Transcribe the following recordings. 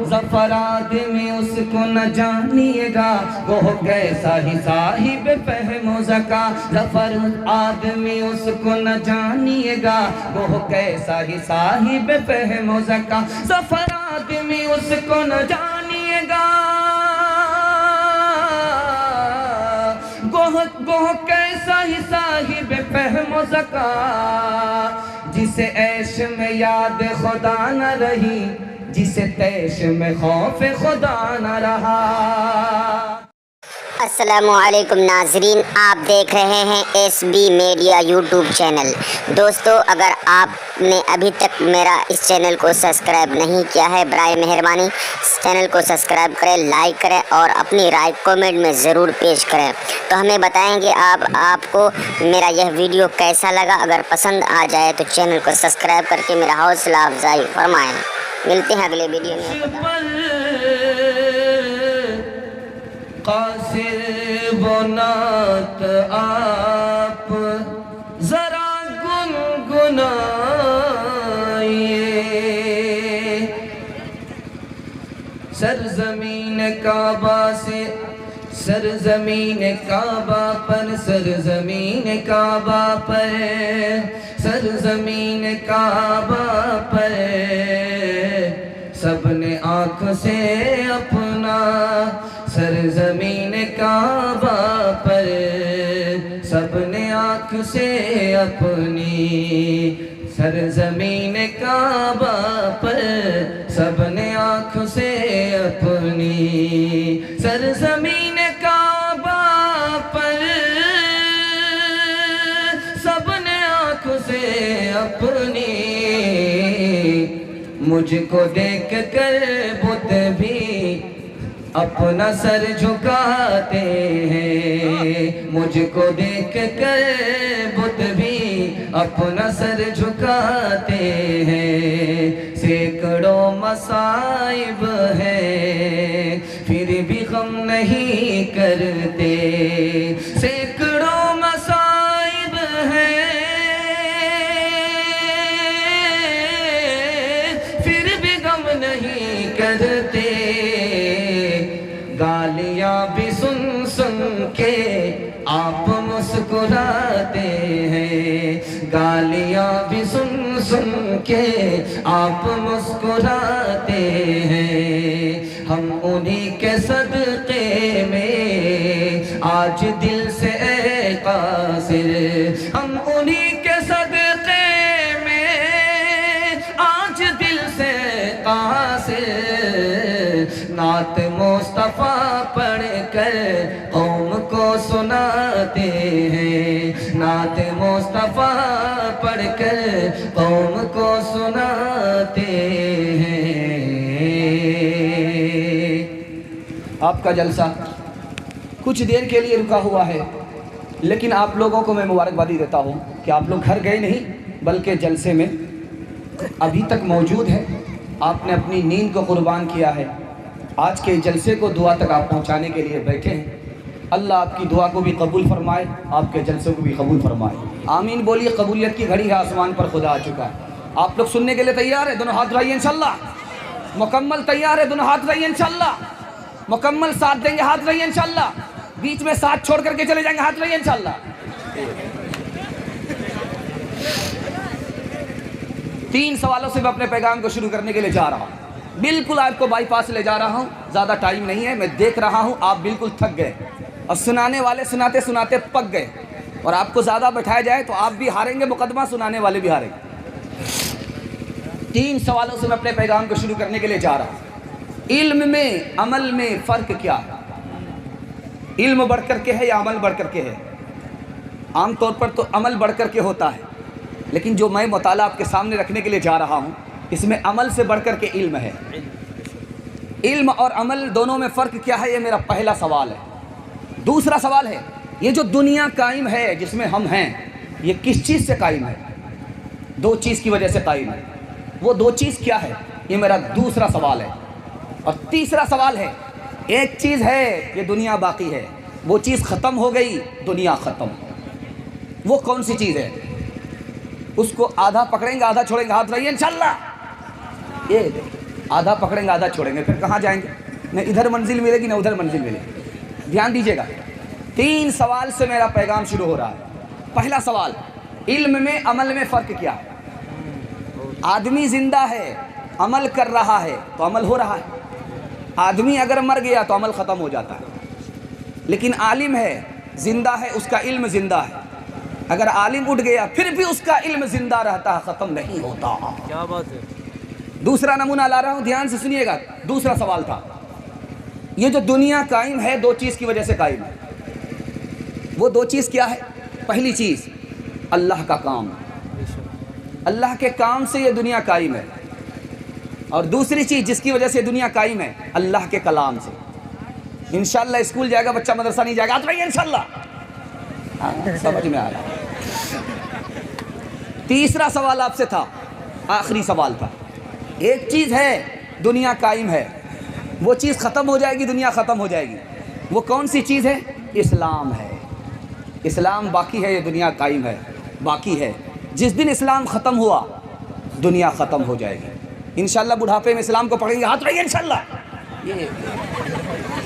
ظفر آدمی اس کو نہ جانیے گا، وہ کیسا ہی صاحب فہم و ذکا۔ ظفر آدمی اس کو نہ جانیے گا، وہ کیسا ہی صاحب فہم و ذکا۔ ظفر آدمی اس کو نہ جانیے گا، گوہ کیسا ہی صاحب فہم و ذکا۔ جسے عیش میں یاد خدا نہ رہی، جسے تیش میں خوف خدا نہ رہا۔ السلام علیکم ناظرین، آپ دیکھ رہے ہیں S B media YouTube channel. دوستو، اگر آپ نے ابھی تک میرا اس چینل کو سبسکرائب نہیں کیا ہے، برائے مہربانی اس چینل کو سبسکرائب کریں، لائک کریں اور اپنی رائے کامنٹ میں ضرور پیش کریں۔ تو ہمیں بتائیں کہ آپ کو میرا یہ ویڈیو کیسا لگا۔ اگر پسند آ جائے تو چینل کو سبسکرائب کر کے میرا حوصلہ افزائی فرمائیں۔ ملتے ہیں اگلے ویڈیو میں۔ قاصر وہ نعت آپ ذرا گنگنائیے، سرزمین کعبہ سے، سرزمین کعبہ پر، سرزمین کعبہ پر، سرزمین کعبہ پر سب نے آنکھ سے اپنا، سرزمین کعبہ پر سب نے آنکھ سے اپنی، سرزمین کعبہ پر سب نے آنکھ سے اپنی، سرزمین کعبہ پر سب نے آنکھ سے اپنی۔ مجھ کو دیکھ کر بت بھی اپنا سر جھکاتے ہیں، مجھ کو دیکھ کر بت بھی اپنا سر جھکاتے ہیں۔ سینکڑوں مصائب ہیں پھر بھی غم نہیں کرتے، سینکڑوں مصائب ہیں پھر بھی غم نہیں کرتے۔ گالیاں بھی سن سن کے آپ مسکراتے ہیں، گالیاں بھی سن سن کے آپ مسکراتے ہیں۔ ہم انہی کے صدقے میں آج دل سے اے قاصر، ہم انہی کے صدقے میں آج دل سے قاصر، نعت مصطفیٰ پڑھ کر قوم کو سناتے ہیں، نعت مصطفیٰ پڑھ کر قوم کو سناتے ہیں۔ آپ کا جلسہ کچھ دیر کے لیے رکا ہوا ہے، لیکن آپ لوگوں کو میں مبارکبادی دیتا ہوں کہ آپ لوگ گھر گئے نہیں بلکہ جلسے میں ابھی تک موجود ہیں۔ آپ نے اپنی نیند کو قربان کیا ہے، آج کے جلسے کو دعا تک آپ پہنچانے کے لیے بیٹھے ہیں۔ اللہ آپ کی دعا کو بھی قبول فرمائے، آپ کے جلسے کو بھی قبول فرمائے، آمین بولیے۔ قبولیت کی گھڑی ہے، آسمان پر خدا آ چکا ہے۔ آپ لوگ سننے کے لیے تیار ہیں؟ دونوں ہاتھ اٹھائیے انشاءاللہ۔ مکمل تیار ہے؟ دونوں ہاتھ اٹھائیے انشاءاللہ۔ مکمل ساتھ دیں گے؟ ہاتھ اٹھائیے انشاءاللہ۔ بیچ میں ساتھ چھوڑ کر کے چلے جائیں گے؟ ہاتھ اٹھائیے انشاءاللہ۔ 3 سوالوں سے میں اپنے پیغام کو شروع کرنے کے لیے جا رہا ہوں۔ بالکل آپ کو بائی پاس لے جا رہا ہوں، زیادہ ٹائم نہیں ہے۔ میں دیکھ رہا ہوں آپ بالکل تھک گئے اور سنانے والے سناتے سناتے پک گئے، اور آپ کو زیادہ بٹھایا جائے تو آپ بھی ہاریں گے مقدمہ، سنانے والے بھی ہاریں گے۔ 3 سوالوں سے میں اپنے پیغام کو شروع کرنے کے لیے جا رہا ہوں۔ علم میں عمل میں فرق کیا ہے؟ علم بڑھ کر کے ہے یا عمل بڑھ کر کے ہے؟ عام طور پر تو عمل بڑھ کر کے ہوتا ہے، لیکن جو میں مطالعہ آپ کے سامنے رکھنے کے لیے جا رہا ہوں اس میں عمل سے بڑھ کر کے علم ہے۔ علم اور عمل دونوں میں فرق کیا ہے؟ یہ میرا پہلا سوال ہے۔ دوسرا سوال ہے، یہ جو دنیا قائم ہے جس میں ہم ہیں، یہ کس چیز سے قائم ہے؟ 2 چیز کی وجہ سے قائم ہے۔ وہ 2 چیز کیا ہے؟ یہ میرا دوسرا سوال ہے۔ اور تیسرا سوال ہے، ایک چیز ہے یہ دنیا باقی ہے، وہ چیز ختم ہو گئی، دنیا ختم، وہ کون سی چیز ہے؟ اس کو آدھا پکڑیں گے آدھا چھوڑیں گے، ہاتھ رہیے انشاءاللہ۔ یہ आधा पकड़ेंगे आधा छोड़ेंगे, फिर कहाँ जाएंगे? न इधर मंजिल मिलेगी न उधर मंजिल मिलेगी। ध्यान दीजिएगा, 3 सवाल से मेरा पैगाम शुरू हो रहा है। पहला सवाल, इल्म में अमल में फ़र्क क्या है? आदमी जिंदा है, अमल कर रहा है तो अमल हो रहा है। आदमी अगर मर गया तो अमल ख़त्म हो जाता है। लेकिन आलिम है, जिंदा है, उसका इल्म जिंदा है। अगर आलिम उठ गया फिर भी उसका इल्म जिंदा रहता है, ख़त्म नहीं होता। क्या बात है। दूसरा नमूना ला रहा हूँ, ध्यान से सुनिएगा। दूसरा सवाल था, ये जो दुनिया कायम है 2 चीज़ की वजह से कायम है। वो 2 चीज़ क्या है? पहली चीज़ अल्लाह का काम, अल्लाह के काम से ये दुनिया कायम है। और दूसरी चीज़ जिसकी वजह से दुनिया कायम है, अल्लाह के कलाम से। इंशाअल्लाह स्कूल जाएगा बच्चा, मदरसा नहीं जाएगा, तो इंशाअल्लाह समझ में आ रहा है। तीसरा सवाल आपसे था, आखिरी सवाल था। एक चीज़ है दुनिया कायम है, वो चीज़ ख़त्म हो जाएगी, दुनिया ख़त्म हो जाएगी। वो कौन सी चीज़ है? इस्लाम है। इस्लाम बाकी है, ये दुनिया कायम है, बाकी है। जिस दिन इस्लाम ख़त्म हुआ दुनिया ख़त्म हो जाएगी। इंशाअल्लाह बुढ़ापे में इस्लाम को पढ़ेंगे, हाथ रहिए इंशाअल्लाह। ये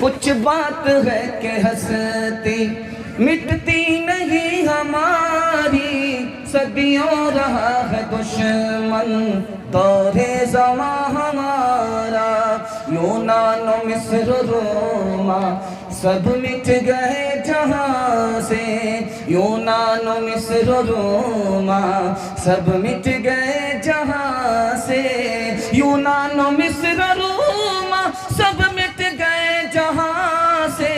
कुछ बात है कि हंसती मिटती नहीं हमारी, सदियों रहा है दुश्मन दौरे ज़मा हमारा। यूनान मिस्र रोमा सब मिट गए जहाँ से, यूनान मिस्र रोमा सब मिट गए जहाँ से। यूनान मिस्र रोमा सब मिट गए जहाँ से,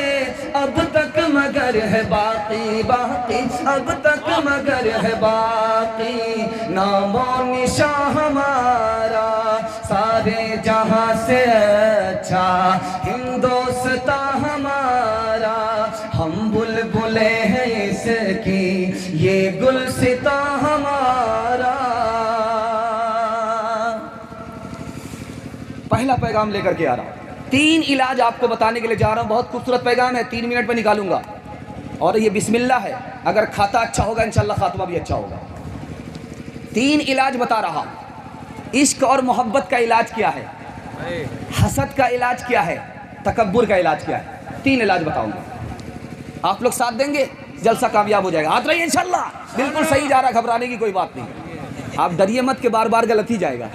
अब तक मगर है बाकी बाकी, अब तक मगर है बाकी। नामो निशा हमारा सारे जहाँ से अच्छा, हिंदोस्ता हमारा। हम बुलबुले हैं इसकी, ये गुलसिता हमारा। पहला पैगाम लेकर के आ रहा हूँ, 3 इलाज आपको बताने के लिए जा रहा हूँ। बहुत खूबसूरत पैगाम है, 3 मिनट में निकालूंगा। और ये बिस्मिल्लाह है, अगर खाता अच्छा होगा इंशाअल्लाह खात्मा भी अच्छा होगा। 3 इलाज बता रहा हूँ। इश्क और मोहब्बत का इलाज क्या है, हसद का इलाज क्या है, तकब्बुर का इलाज क्या है। 3 इलाज बताऊंगा, आप लोग साथ देंगे, जलसा कामयाब हो जाएगा। हाथ रहिए इंशाअल्लाह। बिल्कुल सही जा रहा, घबराने की कोई बात नहीं। आप डरिए मत कि बार बार गलत ही जाएगा।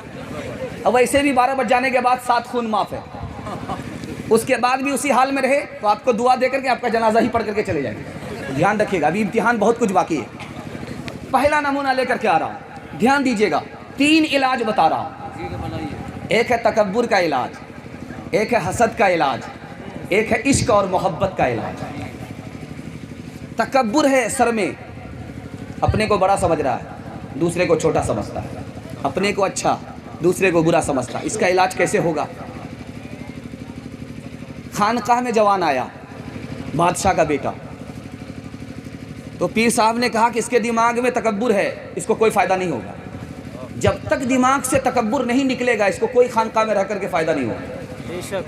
अब वैसे भी 12 बज जाने के बाद 7 खून माफ़ है, उसके बाद भी उसी हाल में रहे तो आपको दुआ दे करके आपका जनाजा ही पढ़ करके चले जाएंगे। ध्यान रखिएगा, अभी इम्तिहान बहुत कुछ बाकी है। पहला नमूना लेकर के आ रहा हूँ, ध्यान दीजिएगा। 3 इलाज बता रहा हूँ। एक है तकब्बुर का इलाज, एक है हसद का इलाज, एक है इश्क और मोहब्बत का इलाज। तकब्बुर है सर में, अपने को बड़ा समझ रहा है, दूसरे को छोटा समझता है, अपने को अच्छा दूसरे को बुरा समझता है। इसका इलाज कैसे होगा? खानकाह में जवान आया, बादशाह का बेटा, तो पीर साहब ने कहा कि इसके दिमाग में तकब्बुर है, इसको कोई फ़ायदा नहीं होगा। जब तक दिमाग से तकब्बुर नहीं निकलेगा इसको कोई खानकाह में रह करके फ़ायदा नहीं होगा।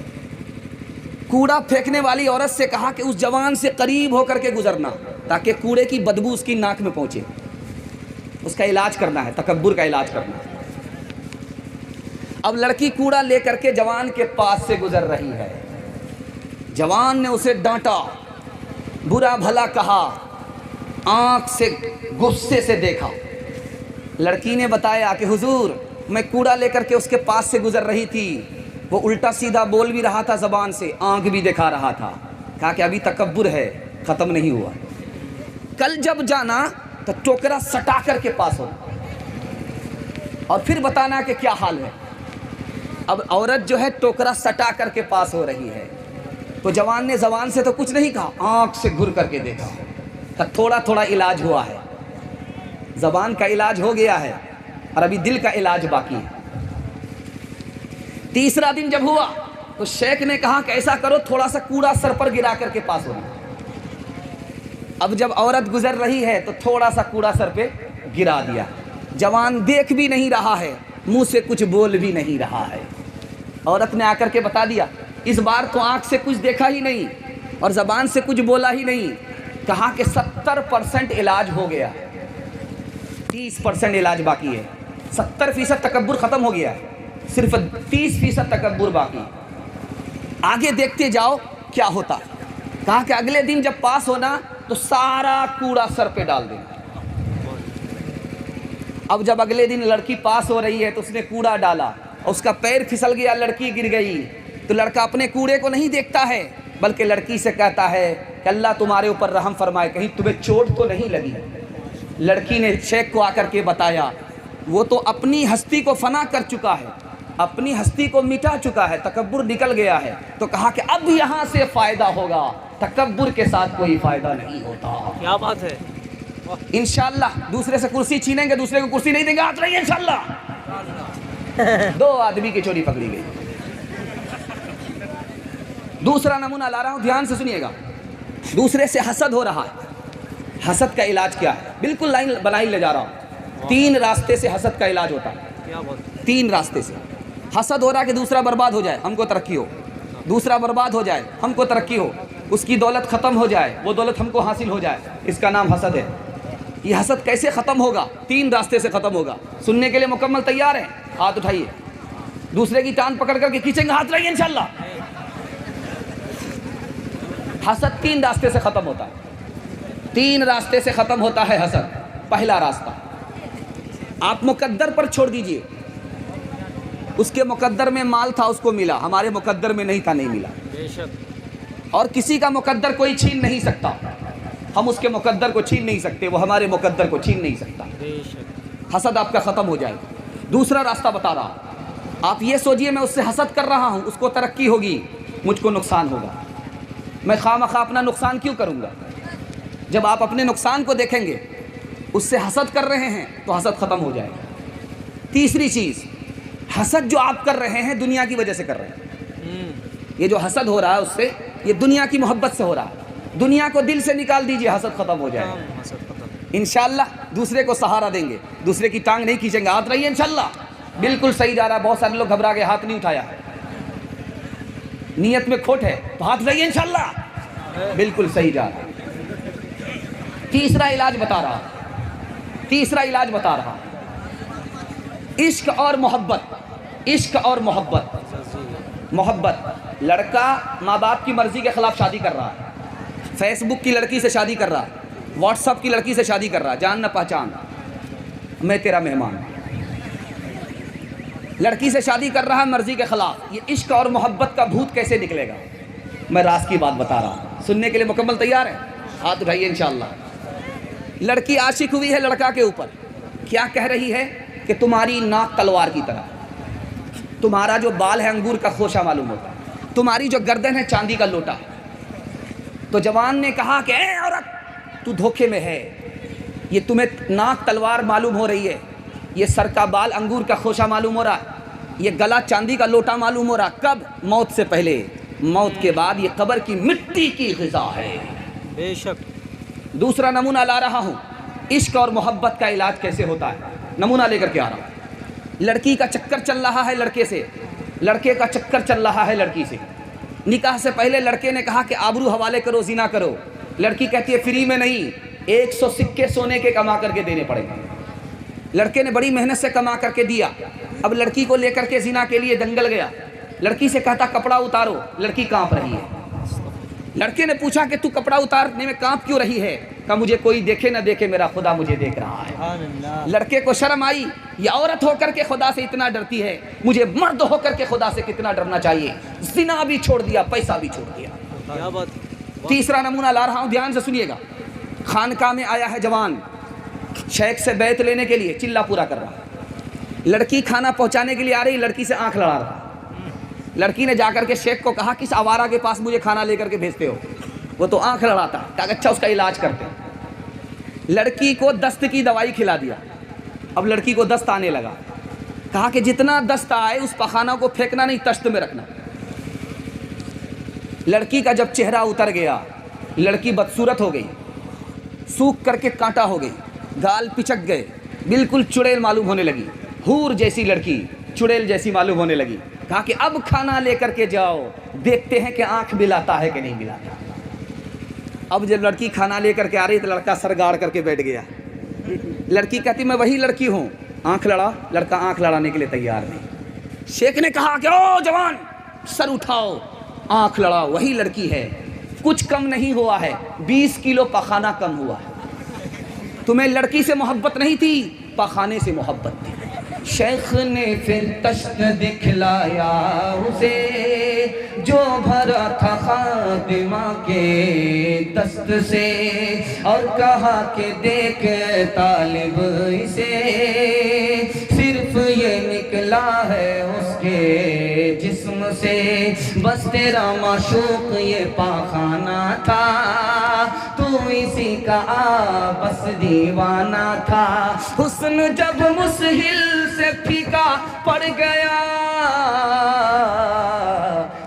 कूड़ा फेंकने वाली औरत से कहा कि उस जवान से करीब होकर के गुजरना, ताकि कूड़े की बदबू उसकी नाक में पहुँचे। उसका इलाज करना है, तकब्बुर का इलाज करना है। अब लड़की कूड़ा लेकर के जवान के पास से गुजर रही है, जवान ने उसे डांटा, बुरा भला कहा, आंख से गुस्से से देखा। लड़की ने बताया कि हुजूर मैं कूड़ा लेकर के उसके पास से गुजर रही थी, वो उल्टा सीधा बोल भी रहा था ज़बान से, आंख भी दिखा रहा था। कहा कि अभी तकब्बुर है, ख़त्म नहीं हुआ। कल जब जाना तो टोकरा सटा कर के पास हो और फिर बताना कि क्या हाल है। अब औरत जो है टोकरा सटा कर के पास हो रही है, तो जवान ने ज़बान से तो कुछ नहीं कहा, आंख से घूर करके देखा। तो थोड़ा थोड़ा इलाज हुआ है, ज़बान का इलाज हो गया है और अभी दिल का इलाज बाकी है। तीसरा दिन जब हुआ तो शेख ने कहा कि ऐसा करो, थोड़ा सा कूड़ा सर पर गिरा करके पास होना। अब जब औरत गुजर रही है तो थोड़ा सा कूड़ा सर पे गिरा दिया। जवान देख भी नहीं रहा है, मुंह से कुछ बोल भी नहीं रहा है। औरत ने आकर के बता दिया, इस बार तो आंख से कुछ देखा ही नहीं और ज़बान से कुछ बोला ही नहीं। कहा कि 70% इलाज हो गया, 30% इलाज बाकी है। 70% तकब्बुर ख़त्म हो गया है। सिर्फ 30% तकब्बुर बाकी। आगे देखते जाओ क्या होता है। कहा कि अगले दिन जब पास होना तो सारा कूड़ा सर पे डाल देना। अब जब अगले दिन लड़की पास हो रही है तो उसने कूड़ा डाला और उसका पैर फिसल गया, लड़की गिर गई, तो लड़का अपने कूड़े को नहीं देखता है बल्कि लड़की से कहता है कि अल्लाह तुम्हारे ऊपर रहम फरमाए, कहीं तुम्हें चोट तो नहीं लगी। लड़की ने शेख को आकर के बताया, वो तो अपनी हस्ती को फना कर चुका है, अपनी हस्ती को मिटा चुका है, तकब्बुर निकल गया है। तो कहा कि अब यहाँ से फ़ायदा होगा, तकब्बुर के साथ कोई फ़ायदा नहीं होता। क्या बात है। इंशाअल्लाह दूसरे से कुर्सी छीनेंगे, दूसरे को कुर्सी नहीं देंगे, हाथ रहिए इंशाअल्लाह। 2 आदमी की चोरी पकड़ी गई। दूसरा नमूना ला रहा हूं, ध्यान से सुनिएगा। दूसरे से हसद हो रहा है। हसद का इलाज क्या है? बिल्कुल लाइन बनाई ले जा रहा हूं। 3 रास्ते से हसद का इलाज होता है। क्या बात। 3 रास्ते से हसद हो रहा है कि दूसरा बर्बाद हो जाए, हमको तरक्की हो, दूसरा बर्बाद हो जाए, हमको तरक्की हो, उसकी दौलत ख़त्म हो जाए, वो दौलत हमको हासिल हो जाए, इसका नाम हसद है। ये हसद कैसे ख़त्म होगा? 3 रास्ते से ख़त्म होगा। सुनने के लिए मुकम्मल तैयार हैं? हाथ उठाइए। दूसरे की टांग पकड़ करके खींचेंगे, हाथ रहिए इंशाअल्लाह। हसद 3 रास्ते से ख़त्म होता है। 3 रास्ते से ख़त्म होता है हसद। पहला रास्ता, आप मुकद्दर पर छोड़ दीजिए। उसके मुकद्दर में माल था, उसको मिला, हमारे मुकद्दर में नहीं था, नहीं मिला। बेशक। और किसी का मुकद्दर कोई छीन नहीं सकता। हम उसके मुकद्दर को छीन नहीं सकते, वो हमारे मुकद्दर को छीन नहीं सकता। बेशक। हसद आपका ख़त्म हो जाएगा। दूसरा रास्ता बता रहा, आप ये सोचिए मैं उससे हसद कर रहा हूँ, उसको तरक्की होगी, मुझको नुकसान होगा। मैं खामखा अपना नुकसान क्यों करूँगा? जब आप अपने नुकसान को देखेंगे, उससे हसद कर रहे हैं तो हसद ख़त्म हो जाएगा। तीसरी चीज़, हसद जो आप कर रहे हैं दुनिया की वजह से कर रहे हैं। ये जो हसद हो रहा है उससे, ये दुनिया की मोहब्बत से हो रहा है। दुनिया को दिल से निकाल दीजिए, हसद ख़त्म हो जाएगा हसद खत्म। इंशाअल्लाह। दूसरे को सहारा देंगे, दूसरे की टांग नहीं खींचेंगे, हाथ रहिए इंशाअल्लाह। बिल्कुल सही जा रहा है। बहुत सारे लोग घबरा गए, हाथ नहीं उठाया, नीयत में खोट है, तो हाथ रहिए इंशाअल्लाह। बिल्कुल सही जा रहा है। तीसरा इलाज बता रहा, तीसरा इलाज बता रहा, इश्क और मोहब्बत। इश्क और मोहब्बत। मोहब्बत, लड़का माँ बाप की मर्जी के खिलाफ शादी कर रहा है, फेसबुक की लड़की से शादी कर रहा है, व्हाट्सअप की लड़की से शादी कर रहा है, जान न पहचान, मैं तेरा मेहमान। लड़की से शादी कर रहा है मर्जी के खिलाफ। ये इश्क और मोहब्बत का भूत कैसे निकलेगा? मैं राज की बात बता रहा हूँ। सुनने के लिए मुकम्मल तैयार है? हाथ उठाइए इंशाअल्लाह। लड़की आशिक हुई है लड़का के ऊपर। क्या कह रही है कि तुम्हारी नाक तलवार की तरह, तुम्हारा जो बाल है अंगूर का खोशा मालूम होता है, तुम्हारी जो गर्दन है चांदी का लोटा। तो जवान ने कहा कि ए औरत, तू धोखे में है, ये तुम्हें नाक तलवार मालूम हो रही है, ये सर का बाल अंगूर का खोशा मालूम हो रहा है, ये गला चांदी का लोटा मालूम हो रहा। कब? मौत से पहले। मौत के बाद ये कब्र की मिट्टी की ग़िज़ा है। बेशक। दूसरा नमूना ला रहा हूँ, इश्क और मोहब्बत का इलाज कैसे होता है, नमूना लेकर के आ रहा हूँ। लड़की का चक्कर चल रहा है लड़के से, लड़के का चक्कर चल रहा है लड़की से। निकाह से पहले लड़के ने कहा कि आबरू हवाले करो, ज़िना करो। लड़की कहती है फ्री में नहीं, 100 सिक्के सोने के कमा करके देने पड़ेंगे। लड़के ने बड़ी मेहनत से कमा करके दिया। अब लड़की को लेकर के ज़िना के लिए जंगल गया। लड़की से कहता कपड़ा उतारो, लड़की कांप रही है। लड़के ने पूछा कि तू कपड़ा उतारने में कांप क्यों रही है? कहा मुझे कोई देखे ना देखे, मेरा खुदा मुझे देख रहा है। लड़के को शर्म आई, ये औरत होकर के खुदा से इतना डरती है, मुझे मर्द होकर के खुदा से कितना डरना चाहिए। ज़िना भी छोड़ दिया, पैसा भी छोड़ दिया। क्या बात। तीसरा नमूना ला रहा हूँ, ध्यान से सुनिएगा। खानकाह में आया है जवान, शेख से बैत लेने के लिए, चिल्ला पूरा कर रहा। लड़की खाना पहुँचाने के लिए आ रही, लड़की से आँख लड़ा रहा। लड़की ने जाकर के शेख को कहा किस आवारा के पास मुझे खाना लेकर के भेजते हो? वो तो आँख लड़ाता। कहा अच्छा उसका इलाज करते हैं। लड़की को दस्त की दवाई खिला दिया। अब लड़की को दस्त आने लगा। कहा कि जितना दस्त आए उस पखाना को फेंकना नहीं, तश्त में रखना। लड़की का जब चेहरा उतर गया, लड़की बदसूरत हो गई, सूख करके कांटा हो गई, गाल पिचक गए, बिल्कुल चुड़ैल मालूम होने लगी। हूर जैसी लड़की चुड़ैल जैसी मालूम होने लगी। कहा कि अब खाना लेकर के जाओ, देखते हैं कि आंख मिलाता है कि नहीं मिलाता। अब जब लड़की खाना लेकर के आ रही तो लड़का सर गाड़ करके बैठ गया। लड़की कहती मैं वही लड़की हूँ। आंख लड़ा, लड़का आंख लड़ाने के लिए तैयार नहीं। शेख ने कहा कि ओ जवान, सर उठाओ, आंख लड़ाओ, वही लड़की है, कुछ कम नहीं हुआ है, 20 किलो पखाना कम हुआ है। तुम्हें लड़की से मोहब्बत नहीं थी, पखाने से मोहब्बत थी। शेख ने फिर तश्त दिखलाया उसे जो भरा था खातिमा के दस्त से, और कहा कि देख तालिब इसे सिर्फ ये निकला है उसके जिस्म से, बस तेरा माशूक ये पाखाना था, तू इसी का बस दीवाना था। हुस्न जब मुस्हिल से फीका पड़ गया,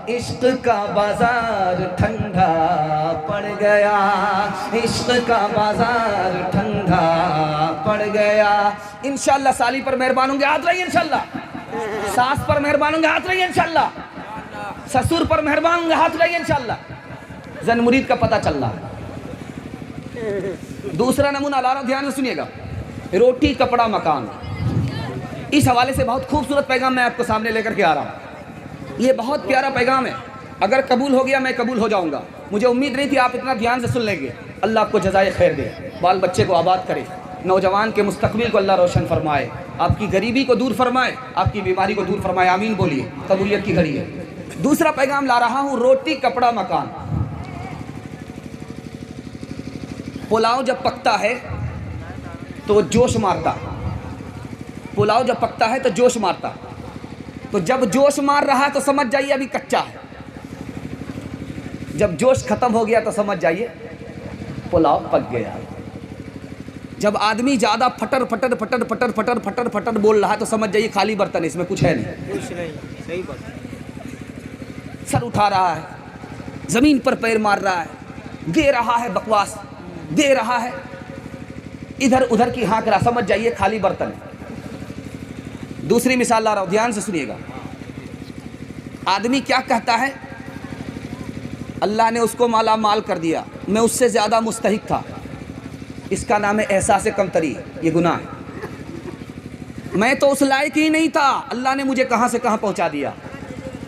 इश्क का बाजार ठंडा पड़ गया, इश्क का बाजार ठंडा पड़ गया। इंशाल्लाह साली पर मेहरबान होंगे, हाथ रहिए इंशाल्लाह। सास पर मेहरबान होंगे, हाथ रहिए इंशाल्लाह। ससुर पर मेहरबान होंगे, हाथ रहिए इंशाल्लाह। जन मुरीद का पता चल रहा है। दूसरा नमूना ला रहा हूं, ध्यान से सुनिएगा। रोटी कपड़ा मकान, इस हवाले से बहुत खूबसूरत पैगाम मैं आपको सामने लेकर के आ रहा हूँ। ये बहुत प्यारा पैगाम है, अगर कबूल हो गया मैं कबूल हो जाऊँगा। मुझे उम्मीद नहीं थी आप इतना ध्यान से सुन लेंगे। अल्लाह आपको जज़ाए खैर दे, बाल बच्चे को आबाद करे, नौजवान के मुस्तकबिल को अल्लाह रोशन फरमाए, आपकी गरीबी को दूर फरमाए, आपकी बीमारी को दूर फरमाए। आमीन बोलिए, कबूलियत की घड़ी है। दूसरा पैगाम ला रहा हूँ, रोटी कपड़ा मकान। पुलाव जब पकता है तो जोश मारता, पुलाव जब पकता है तो जोश मारता, तो जब जोश मार रहा है तो समझ जाइए अभी कच्चा है, जब जोश खत्म हो गया तो समझ जाइए पुलाव पक गया। जब आदमी ज़्यादा फटर फटर फटर फटर फटर फटर फटर बोल रहा है तो समझ जाइए खाली बर्तन, इसमें कुछ है नहीं, कुछ नहीं, सही बात। सर उठा रहा है, ज़मीन पर पैर मार रहा है, दे रहा है बकवास, दे रहा है इधर उधर की हाँक रहा, समझ जाइए खाली बर्तन। दूसरी मिसाल ला रहा हूँ, ध्यान से सुनिएगा। आदमी क्या कहता है, अल्लाह ने उसको माला माल कर दिया, मैं उससे ज़्यादा मुस्तहिक था, इसका नाम है एहसास कमतरी, ये गुनाह है। मैं तो उस लायक ही नहीं था, अल्लाह ने मुझे कहाँ से कहाँ पहुँचा दिया,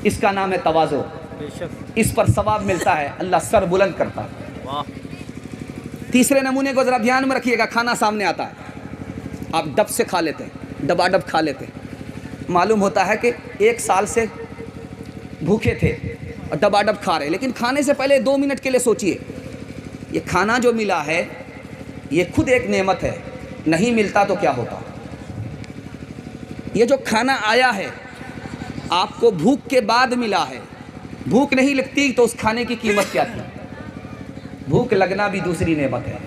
इसका नाम है तवाज़ो। बेशक। इस पर सवाब मिलता है, अल्लाह सर बुलंद करता है। वाह। तीसरे नमूने को ज़रा ध्यान में रखिएगा। खाना सामने आता है, आप डब से खा लेते हैं, डबाडब खा लेते हैं, मालूम होता है कि 1 साल से भूखे थे और डबाडब खा रहे हैं, लेकिन खाने से पहले 2 मिनट के लिए सोचिए, ये खाना जो मिला है ये खुद एक नेमत है, नहीं मिलता तो क्या होता। ये जो खाना आया है आपको भूख के बाद मिला है, भूख नहीं लगती तो उस खाने की कीमत क्या थी। भूख लगना भी दूसरी नेमत है।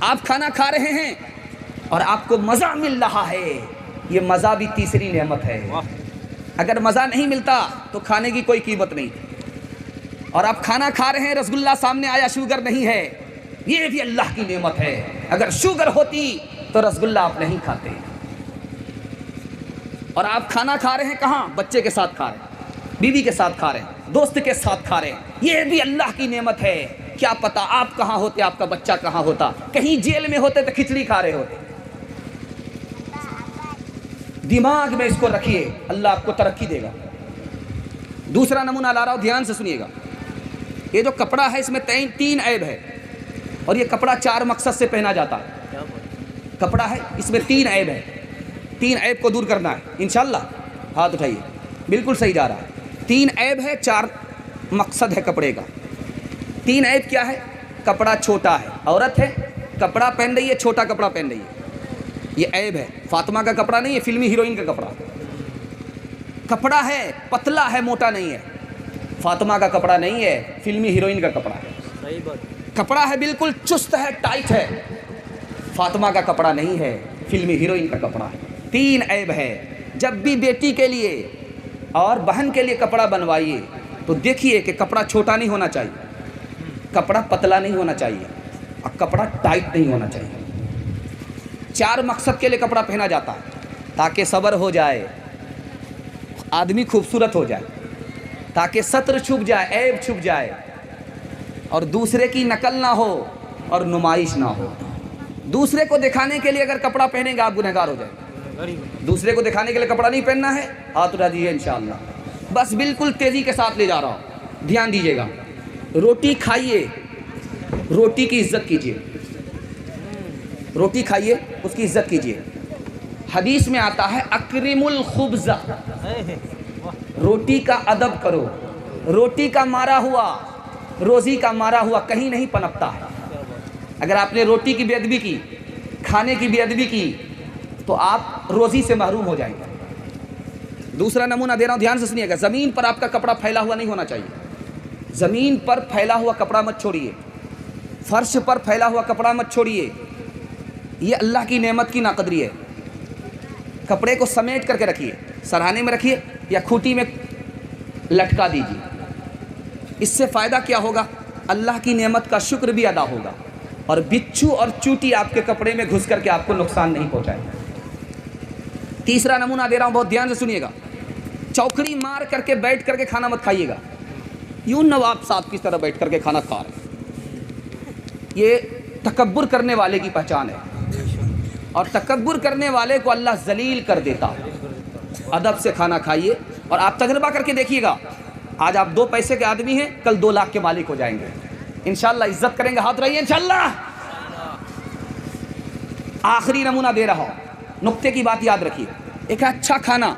आप खाना खा रहे हैं और आपको मज़ा मिल रहा है, ये मज़ा भी तीसरी नेमत है। अगर मज़ा नहीं मिलता तो खाने की कोई कीमत नहीं। और आप खाना खा रहे हैं, रसगुल्ला सामने आया, शुगर नहीं है, ये भी अल्लाह की नेमत है। अगर शुगर होती तो रसगुल्ला आप नहीं खाते। और आप खाना खा रहे हैं कहाँ, बच्चे के साथ खा रहे हैं, बीवी के साथ खा रहे हैं, दोस्त के साथ खा रहे हैं, ये भी अल्लाह की नेमत है। क्या पता आप कहाँ होते, आपका बच्चा कहाँ होता, कहीं जेल में होते तो खिचड़ी खा रहे होते। दिमाग में इसको रखिए, अल्लाह आपको तरक्की देगा। दूसरा नमूना ला रहा हूँ, ध्यान से सुनिएगा। ये जो कपड़ा है इसमें 3 ऐब है, और ये कपड़ा 4 मकसद से पहना जाता है। कपड़ा है इसमें 3 ऐब है, 3 ऐब को दूर करना है इंशाल्लाह। हाथ उठाइए, बिल्कुल सही जा रहा है। 3 ऐब है, 4 मकसद है कपड़े का। 3 ऐब क्या है, कपड़ा छोटा है, औरत है कपड़ा पहन रही है, छोटा कपड़ा पहन रही है, ये ऐब है। फातिमा का कपड़ा नहीं है, फिल्मी हीरोइन का कपड़ा। कपड़ा है पतला है, मोटा नहीं है, फातिमा का कपड़ा नहीं है, फिल्मी हीरोइन का कपड़ा है। सही बात। कपड़ा है बिल्कुल चुस्त है, टाइट है, फातिमा का कपड़ा नहीं है, फिल्मी हीरोइन का कपड़ा है। 3 ऐब है। जब भी बेटी के लिए और बहन के लिए कपड़ा बनवाइए तो देखिए कि कपड़ा छोटा नहीं होना चाहिए, कपड़ा पतला नहीं होना चाहिए, और कपड़ा टाइट नहीं होना चाहिए। 4 मकसद के लिए कपड़ा पहना जाता है, ताकि सब्र हो जाए, आदमी खूबसूरत हो जाए, ताकि सत्र छुप जाए, ऐब छुप जाए, और दूसरे की नकल ना हो और नुमाइश ना हो। दूसरे को दिखाने के लिए अगर कपड़ा पहनेंगे आप गुनहगार हो जाए। غریب दूसरे को दिखाने के लिए कपड़ा नहीं पहनना है, हाथ उठा दीजिए इंशाअल्लाह। बस बिल्कुल तेज़ी के साथ ले जा रहा हूँ, ध्यान दीजिएगा। रोटी खाइए, रोटी की इज्जत कीजिए, रोटी खाइए, उसकी इज्जत कीजिए। हदीस में आता है अक्रिमुल खुब्ज़ा, रोटी का अदब करो। रोटी का मारा हुआ, रोज़ी का मारा हुआ कहीं नहीं पनपता है। अगर आपने रोटी की बेअदबी की, खाने की बेअदबी की, तो आप रोज़ी से महरूम हो जाएंगे। दूसरा नमूना दे रहा हूँ, ध्यान से सुनिएगा। ज़मीन पर आपका कपड़ा फैला हुआ नहीं होना चाहिए। ज़मीन पर फैला हुआ कपड़ा मत छोड़िए, फर्श पर फैला हुआ कपड़ा मत छोड़िए, ये अल्लाह की नेमत की नाकदरी है। कपड़े को समेट करके रखिए, सरहाने में रखिए या खूंटी में लटका दीजिए। इससे फ़ायदा क्या होगा? अल्लाह की नेमत का शुक्र भी अदा होगा और बिच्छू और चूटी आपके कपड़े में घुस करके आपको नुकसान नहीं पहुंचाएगा। तीसरा नमूना दे रहा हूं, बहुत ध्यान से सुनिएगा। चौकड़ी मार करके बैठ करके खाना मत खाइएगा, यूं नवाब साहब की तरह बैठ करके खाना खा रहे। ये तकब्बुर करने वाले की पहचान है और तकब्बुर करने वाले को अल्लाह जलील कर देता है। अदब से खाना खाइए और आप तजर्बा करके देखिएगा, आज आप 2 पैसे के आदमी हैं, कल 2 लाख के मालिक हो जाएंगे इंशाअल्लाह। इज्जत करेंगे, हाथ रहिए इंशाअल्लाह। आखिरी नमूना दे रहा हूं, नुक्ते की बात याद रखिए। एक है अच्छा खाना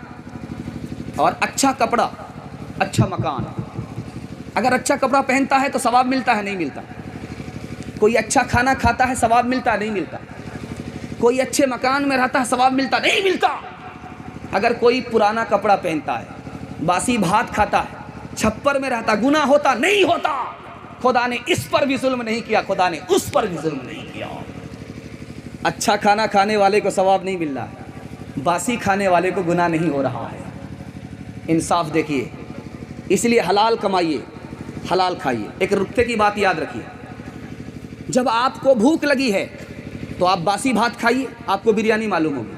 और अच्छा कपड़ा, अच्छा मकान। अगर अच्छा कपड़ा पहनता है तो सवाब मिलता है, नहीं मिलता? कोई अच्छा खाना खाता है, सवाब मिलता है, नहीं मिलता? कोई अच्छे मकान में रहता है, सवाब मिलता, नहीं मिलता? अगर कोई पुराना कपड़ा पहनता है, बासी भात खाता है, छप्पर में रहता, गुनाह होता, नहीं होता? खुदा ने इस पर भी जुल्म नहीं किया, खुदा ने उस पर भी जुल्म नहीं किया। अच्छा खाना खाने वाले को सवाब नहीं मिल रहा है, बासी खाने वाले को गुनाह नहीं हो रहा है। इंसाफ देखिए, इसलिए हलाल कमाइए, हलाल खाइए। एक रुपये की बात याद रखिए, जब आपको भूख लगी है तो आप बासी भात खाइए, आपको बिरयानी मालूम होगी।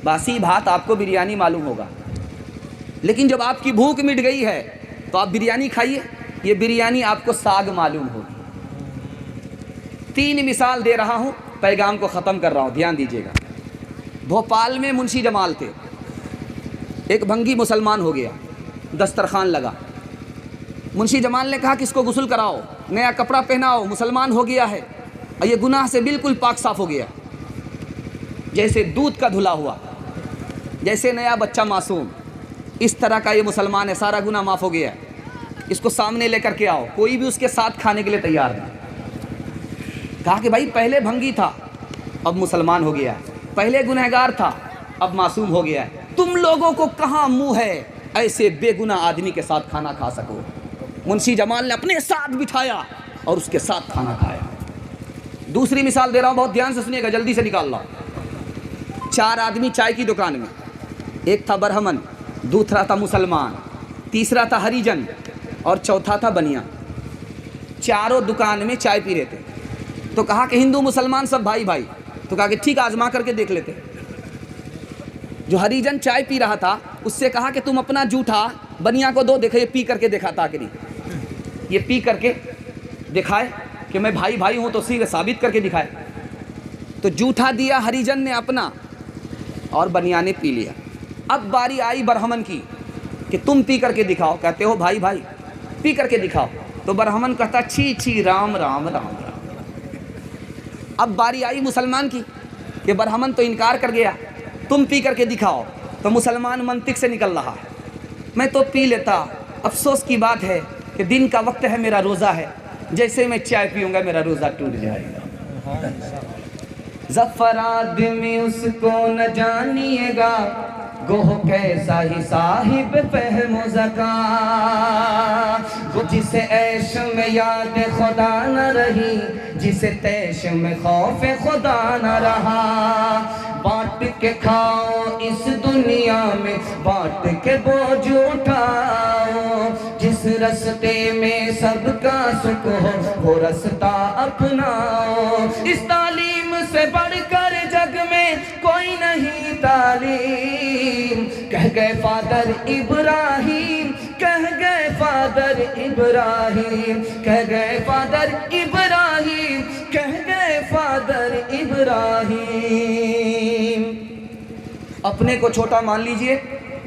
बासी भात आपको बिरयानी मालूम होगा, लेकिन जब आपकी भूख मिट गई है तो आप बिरयानी खाइए, ये बिरयानी आपको साग मालूम होगी। 3 मिसाल दे रहा हूँ, पैगाम को ख़त्म कर रहा हूँ, ध्यान दीजिएगा। भोपाल में मुंशी जमाल थे, एक भंगी मुसलमान हो गया, दस्तरखान लगा। मुंशी जमाल ने कहा कि इसको गुस्ल कराओ, नया कपड़ा पहनाओ, मुसलमान हो गया है और ये गुनाह से बिल्कुल पाक साफ़ हो गया, जैसे दूध का धुला हुआ, जैसे नया बच्चा मासूम, इस तरह का ये मुसलमान है, सारा गुनाह माफ़ हो गया है। इसको सामने लेकर के आओ। कोई भी उसके साथ खाने के लिए तैयार नहीं। कहा कि भाई पहले भंगी था, अब मुसलमान हो गया है, पहले गुनहगार था, अब मासूम हो गया है। तुम लोगों को कहाँ मुँह है ऐसे बेगुनाह आदमी के साथ खाना खा सको? मुंशी जमाल ने अपने साथ बिठाया और उसके साथ खाना खाया। दूसरी मिसाल दे रहा हूँ, बहुत ध्यान से सुनिएगा, जल्दी से निकाल लो। 4 आदमी चाय की दुकान में, एक था बरहमन, दूसरा था मुसलमान, तीसरा था हरिजन और चौथा था बनिया। चारों दुकान में चाय पी रहे थे। तो कहा कि हिंदू मुसलमान सब भाई भाई। तो कहा कि ठीक, आजमा करके देख लेते। जो हरिजन चाय पी रहा था उससे कहा कि तुम अपना जूठा बनिया को दो, देखो ये पी करके दिखाता कि नहीं, ये पी करके दिखाए कि मैं भाई भाई हूँ, तो सीधे साबित करके दिखाए। तो जूठा दिया हरिजन ने अपना और बनिया ने पी लिया। अब बारी आई बरहमन की कि तुम पी करके दिखाओ। कहते हो भाई भाई, पी करके दिखाओ। तो बरहमन कहता छी छी राम राम राम राम। अब बारी आई मुसलमान की कि बरहमन तो इनकार कर गया, तुम पी करके दिखाओ। तो मुसलमान मंतिक से निकल रहा है, मैं तो पी लेता, अफसोस की बात है कि दिन का वक्त है, मेरा रोज़ा है, जैसे मैं चाय पीऊँगा मेरा रोज़ा टूट जाएगा। ज़फ़रात में उसको न जानिएगा, गोह कैसा ही साहिब फहम ज़का, वो जिसे ऐश में याद खुदा न रही, जिसे तैश में खौफ खुदा न रहा। बांट के खाओ इस दुनिया में, बांट के बोझ उठाओ, जिस रस्ते में सबका सुख हो वो रास्ता अपनाओ। इस तालीम से बढ़कर जग में कोई नहीं तालीम, कह गए फादर इब्राहिम, कह गए फादर इब्राहिम, कह गए फादर इब्राहिम, कह गए फादर इब्राहिम। अपने को छोटा मान लीजिए,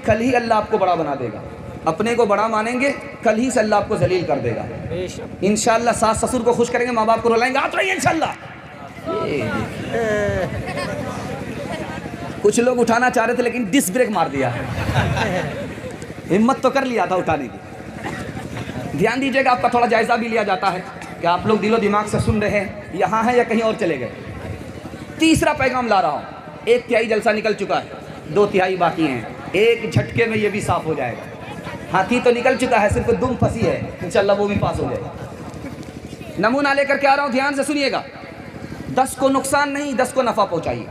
कल ही अल्लाह आपको बड़ा बना देगा। अपने को बड़ा मानेंगे, कल ही से अल्लाह आपको जलील कर देगा। बेशक। इंशाअल्लाह सास ससुर को खुश करेंगे, माँ बाप को रुलाएंगे, आप रहिए इंशाअल्लाह। कुछ लोग उठाना चाह रहे थे लेकिन डिस्क ब्रेक मार दिया। हिम्मत तो कर लिया था उठाने की। ध्यान दीजिएगा, आपका थोड़ा जायज़ा भी लिया जाता है कि आप लोग दिलो दिमाग से सुन रहे हैं, यहाँ हैं या कहीं और चले गए। तीसरा पैगाम ला रहा हूँ। 1/3 जलसा निकल चुका है, 2/3 बाकी हैं। एक झटके में ये भी साफ हो जाएगा। हाथी तो निकल चुका है, सिर्फ दुम फंसी है, इंशाअल्लाह वो भी पास हो जाएगा। नमूना लेकर के आ रहा हूँ, ध्यान से सुनिएगा। 10 को नुकसान नहीं, 10 को नफ़ा पहुँचाइए।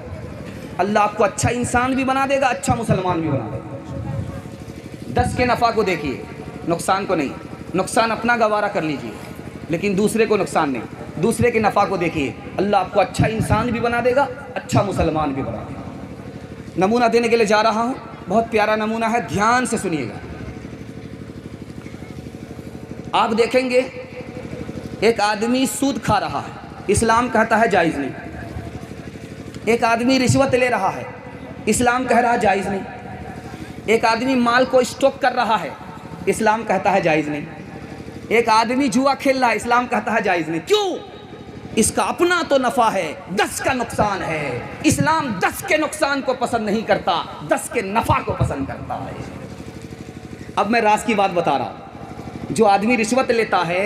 अल्लाह आपको अच्छा इंसान भी बना देगा, अच्छा मुसलमान भी बना देगा। 10 के नफ़ा को देखिए, नुकसान को नहीं। नुकसान अपना गवारा कर लीजिए, लेकिन दूसरे को नुकसान नहीं। दूसरे के नफ़ा को देखिए, अल्लाह आपको अच्छा इंसान भी बना देगा, अच्छा मुसलमान भी बना देगा। नमूना देने के लिए जा रहा हूँ, बहुत प्यारा नमूना है, ध्यान से सुनिएगा। आप देखेंगे एक आदमी सूद खा रहा है, इस्लाम कहता है जायज़ नहीं। एक आदमी रिश्वत ले रहा है, इस्लाम कह रहा है जायज़ नहीं। एक आदमी माल को स्टॉक कर रहा है, इस्लाम कहता है जायज़ नहीं। एक आदमी जुआ खेल रहा है, इस्लाम कहता है जायज़ नहीं। क्यों? इसका अपना तो नफ़ा है, 10 का नुकसान है। इस्लाम 10 के नुकसान को पसंद नहीं करता, 10 के नफ़ा को पसंद करता है। अब मैं राज की बात बता रहा हूँ। जो आदमी रिश्वत लेता है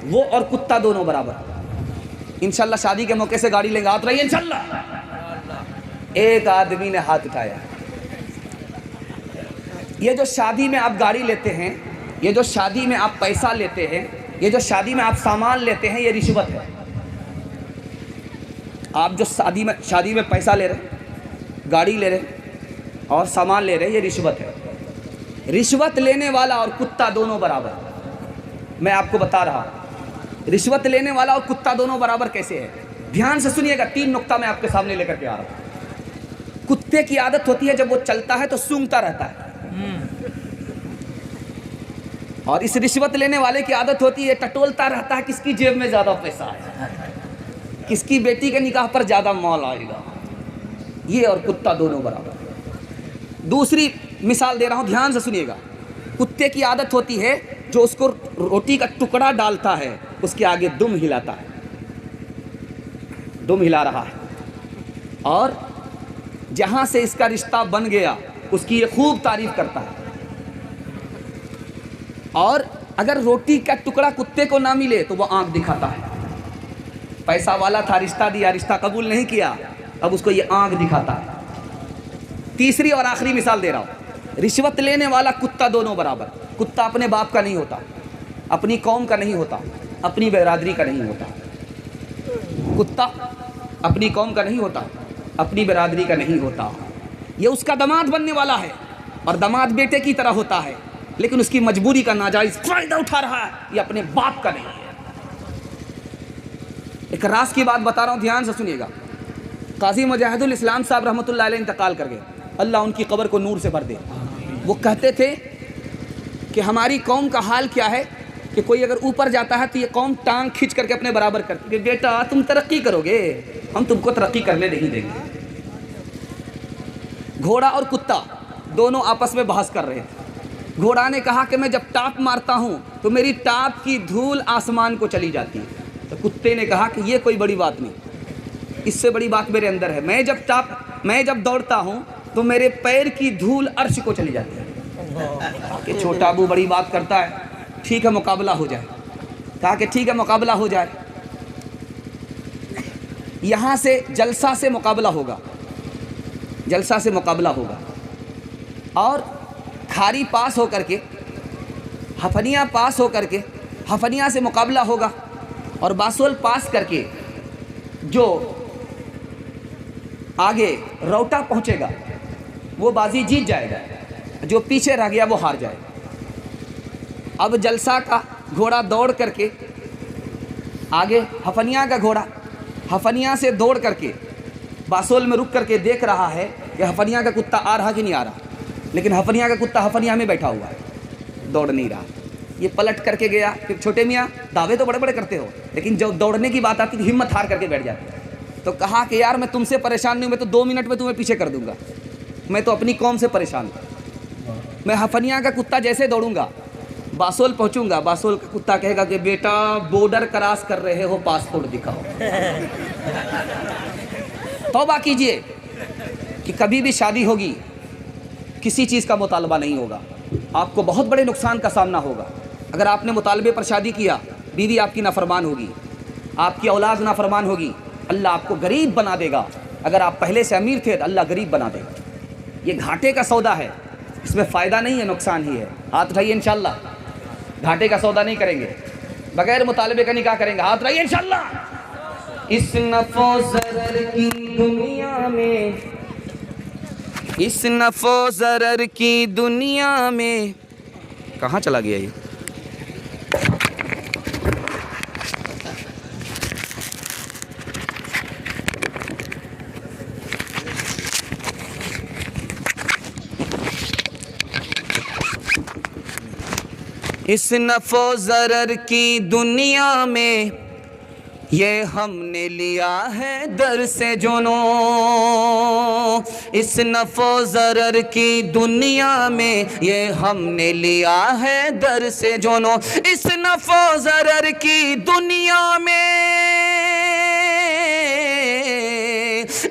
वो और कुत्ता दोनों बराबर। इंशाल्लाह शादी के मौके से गाड़ी लेंगे, हाथ रहिए इंशाल्लाह। एक आदमी ने हाथ उठाया। ये जो शादी में आप गाड़ी लेते हैं, ये जो शादी में आप पैसा लेते हैं, ये जो शादी में आप सामान लेते हैं, ये रिश्वत है। आप जो शादी में पैसा ले रहे, गाड़ी ले रहे और सामान ले रहे, ये रिश्वत है। रिश्वत लेने वाला और कुत्ता दोनों बराबर। मैं आपको बता रहा हूँ, रिश्वत लेने वाला और कुत्ता दोनों बराबर कैसे है। ध्यान से सुनिएगा, 3 नुक्ता मैं आपके सामने लेकर के आ रहा हूँ। कुत्ते की आदत होती है जब वो चलता है तो सूंघता रहता है, और इस रिश्वत लेने वाले की आदत होती है टटोलता रहता है, किसकी जेब में ज़्यादा पैसा है, किसकी बेटी के निकाह पर ज़्यादा माल आएगा। ये और कुत्ता दोनों बराबर। दूसरी मिसाल दे रहा हूँ, ध्यान से सुनिएगा। कुत्ते की आदत होती है जो उसको रोटी का टुकड़ा डालता है उसके आगे दुम हिलाता है, दुम हिला रहा है, और जहाँ से इसका रिश्ता बन गया उसकी ये खूब तारीफ करता है। और अगर रोटी का टुकड़ा कुत्ते को ना मिले तो वो आंख दिखाता है। पैसा वाला था, रिश्ता दिया, रिश्ता कबूल नहीं किया, अब उसको ये आंख दिखाता है। तीसरी और आखिरी मिसाल दे रहा हूँ। रिश्वत लेने वाला कुत्ता दोनों बराबर। कुत्ता अपने बाप का नहीं होता, अपनी कौम का नहीं होता, अपनी बिरादरी का नहीं होता। कुत्ता अपनी कौम का नहीं होता, अपनी बिरादरी का नहीं होता। ये उसका दामाद बनने वाला है और दामाद बेटे की तरह होता है, लेकिन उसकी मजबूरी का नाजायज़ फ़ायदा उठा रहा है, ये अपने बाप का नहीं है। एक राज की बात बता रहा हूँ, ध्यान से सुनिएगा। काजी मुजाहिदुल इस्लाम साहब रहमतुल्लाह अलैह इंतकाल कर गए, अल्लाह उनकी कब्र को नूर से भर दे। वो कहते थे कि हमारी कौम का हाल क्या है कि कोई अगर ऊपर जाता है तो ये कौम टांग खींच करके अपने बराबर करती है, बेटा तुम तरक्की करोगे, हम तुमको तरक्की करने नहीं देंगे। घोड़ा और कुत्ता दोनों आपस में बहस कर रहे थे। घोड़ा ने कहा कि मैं जब टाप मारता हूँ तो मेरी टाप की धूल आसमान को चली जाती है। तो कुत्ते ने कहा कि ये कोई बड़ी बात नहीं, इससे बड़ी बात मेरे अंदर है। मैं जब दौड़ता हूँ तो मेरे पैर की धूल अर्श को चली जाती है। कि छोटा अबू बड़ी बात करता है, ठीक है मुकाबला हो जाए। कहा कि ठीक है मुकाबला हो जाए। यहाँ से जलसा से मुकाबला होगा, जलसा से मुकाबला होगा, और खारी पास होकर के हफनिया पास होकर के हफनिया से मुकाबला होगा, और बासोल पास करके जो आगे रौटा पहुँचेगा वो बाजी जीत जाएगा, जो पीछे रह गया वो हार जाएगा। अब जलसा का घोड़ा दौड़ करके आगे हफनिया का घोड़ा हफनिया से दौड़ करके बासोल में रुक करके देख रहा है कि हफनिया का कुत्ता आ रहा कि नहीं आ रहा, लेकिन हफनिया का कुत्ता हफनिया में बैठा हुआ है, दौड़ नहीं रहा। ये पलट करके गया कि छोटे मियाँ दावे तो बड़े बड़े करते हो, लेकिन जब दौड़ने की बात आती तो हिम्मत हार करके बैठ जाते। तो कहा कि यार मैं तुमसे परेशान नहीं हूँ, मैं तो 2 मिनट में तुम्हें पीछे कर दूंगा। मैं तो अपनी कौम से परेशान हूँ। मैं हफनिया का कुत्ता जैसे दौड़ूंगा, बासोल पहुँचूंगा, बासोल का कुत्ता कहेगा कि बेटा बॉर्डर क्रॉस कर रहे हो, पासपोर्ट दिखाओ। तौबा कीजिए कि कभी भी शादी होगी किसी चीज़ का मुतालबा नहीं होगा, आपको बहुत बड़े नुकसान का सामना होगा। अगर आपने मुतालबे पर शादी किया, बीवी आपकी नाफरमान होगी, आपकी औलाद नाफरमान होगी, अल्लाह आपको गरीब बना देगा। अगर आप पहले से अमीर थे तो अल्लाह गरीब बना देगा। ये घाटे का सौदा है, इसमें फ़ायदा नहीं है, नुकसान ही है। हाथ उठाइए इंशाअल्लाह, घाटे का सौदा नहीं करेंगे, बगैर मुतालबे का निकाह करेंगे। हाथ उठाइए इंशाअल्लाह। इस नफ़ो ज़रर की दुनिया में, इस नफ़ो ज़रर की दुनिया में, कहाँ चला गया ये? इस नफ़ो ज़रर की दुनिया में ये हमने लिया है दर से जुनूं। इस नफ़ो ज़रर की दुनिया में ये हमने लिया है दर से जुनूं। इस नफ़ो ज़रर की दुनिया में,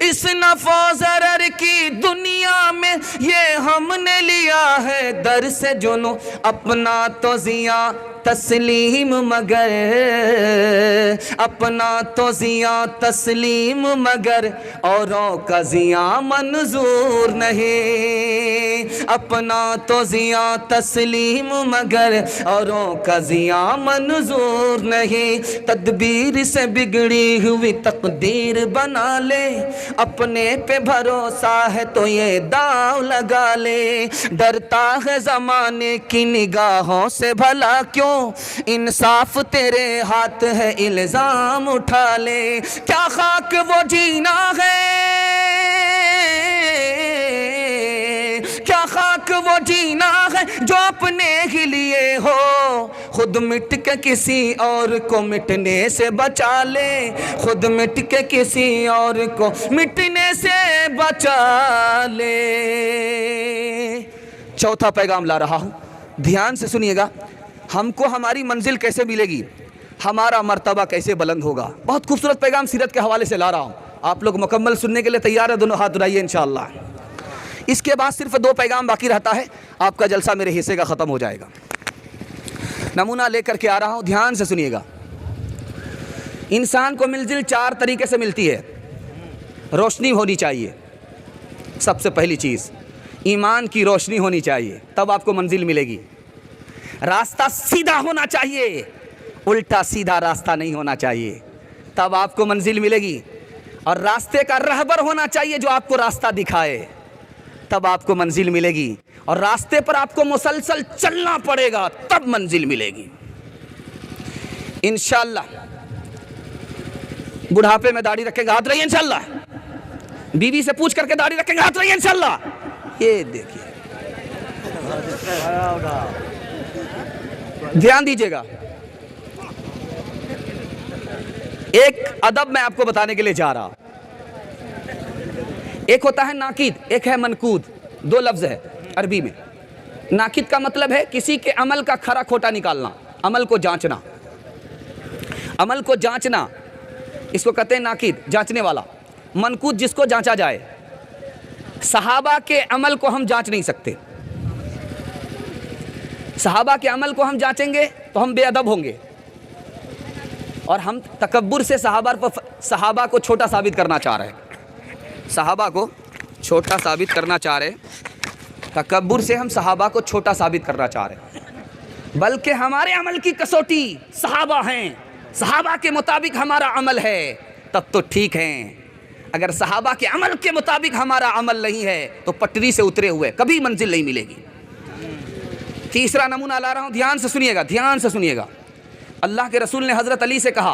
इस नफ़ो ज़रर की दुनिया में ये हमने लिया है दर से जुनूं। अपना तो ज़िया तस्लीम मगर, अपना तो ज़िया तस्लीम मगर औरों का ज़िया मंजूर नहीं। अपना तो ज़िया तस्लीम मगर औरों का ज़िया मंजूर नहीं। तदबीर से बिगड़ी हुई तकदीर बना ले, अपने पे भरोसा है तो ये दाव लगा ले। डरता है ज़माने की निगाहों से भला क्यों, इंसाफ तेरे हाथ है इल्जाम उठा ले। क्या खाक वो जीना है, क्या खाक वो जीना है जो अपने ही लिए हो। खुद मिट के किसी और को मिटने से बचा ले, खुद मिट के किसी और को मिटने से बचा ले। चौथा पैगाम ला रहा हूं, ध्यान से सुनिएगा। हमको हमारी मंजिल कैसे मिलेगी, हमारा मर्तबा कैसे बुलंद होगा। बहुत खूबसूरत पैगाम सीरत के हवाले से ला रहा हूँ, आप लोग मुकम्मल सुनने के लिए तैयार है? दोनों हाथ उठाइए इंशाअल्लाह। इसके बाद सिर्फ 2 पैगाम बाकी रहता है, आपका जलसा मेरे हिस्से का ख़त्म हो जाएगा। नमूना लेकर के आ रहा हूँ, ध्यान से सुनिएगा। इंसान को मंजिल 4 तरीके से मिलती है। रोशनी होनी चाहिए, सबसे पहली चीज़ ईमान की रोशनी होनी चाहिए, तब आपको मंजिल मिलेगी। रास्ता सीधा होना चाहिए, उल्टा सीधा रास्ता नहीं होना चाहिए, तब आपको मंजिल मिलेगी। और रास्ते का रहबर होना चाहिए जो आपको रास्ता दिखाए, तब आपको मंजिल मिलेगी। और रास्ते पर आपको मुसलसल चलना पड़ेगा, तब मंजिल मिलेगी इंशाअल्लाह। बुढ़ापे में दाढ़ी रखेंगे, हाथ रहिए इंशाअल्लाह। बीवी से पूछ करके दाढ़ी रखेंगे, हाथ रहिए इंशाअल्लाह। ये देखिए, ध्यान दीजिएगा। एक अदब मैं आपको बताने के लिए जा रहा हूं। एक होता है नाकिद, एक है मनकूद। 2 लफ्ज है अरबी में। नाकिद का मतलब है किसी के अमल का खरा खोटा निकालना, अमल को जांचना। अमल को जांचना, इसको कहते हैं नाकिद, जांचने वाला। मनकूद जिसको जांचा जाए। सहाबा के अमल को हम जांच नहीं सकते। सहाबा के अमल को हम जांचेंगे तो हम बेअदब होंगे, और हम तकब्बुर से सहाबा को छोटा साबित करना चाह रहे हैं। सहाबा को छोटा साबित करना चाह रहे हैं, तकब्बुर से हम सहाबा को छोटा साबित करना चाह रहे हैं। बल्कि हमारे अमल की कसौटी सहाबा हैं, सहाबा के मुताबिक हमारा अमल है, तब तो ठीक है। अगर सहाबा के अमल के मुताबिक हमारा अमल नहीं है तो पटरी से उतरे हुए कभी मंजिल नहीं मिलेगी। तीसरा नमूना ला रहा हूं, ध्यान से सुनिएगा, ध्यान से सुनिएगा। अल्लाह के रसूल ने हज़रत अली से कहा,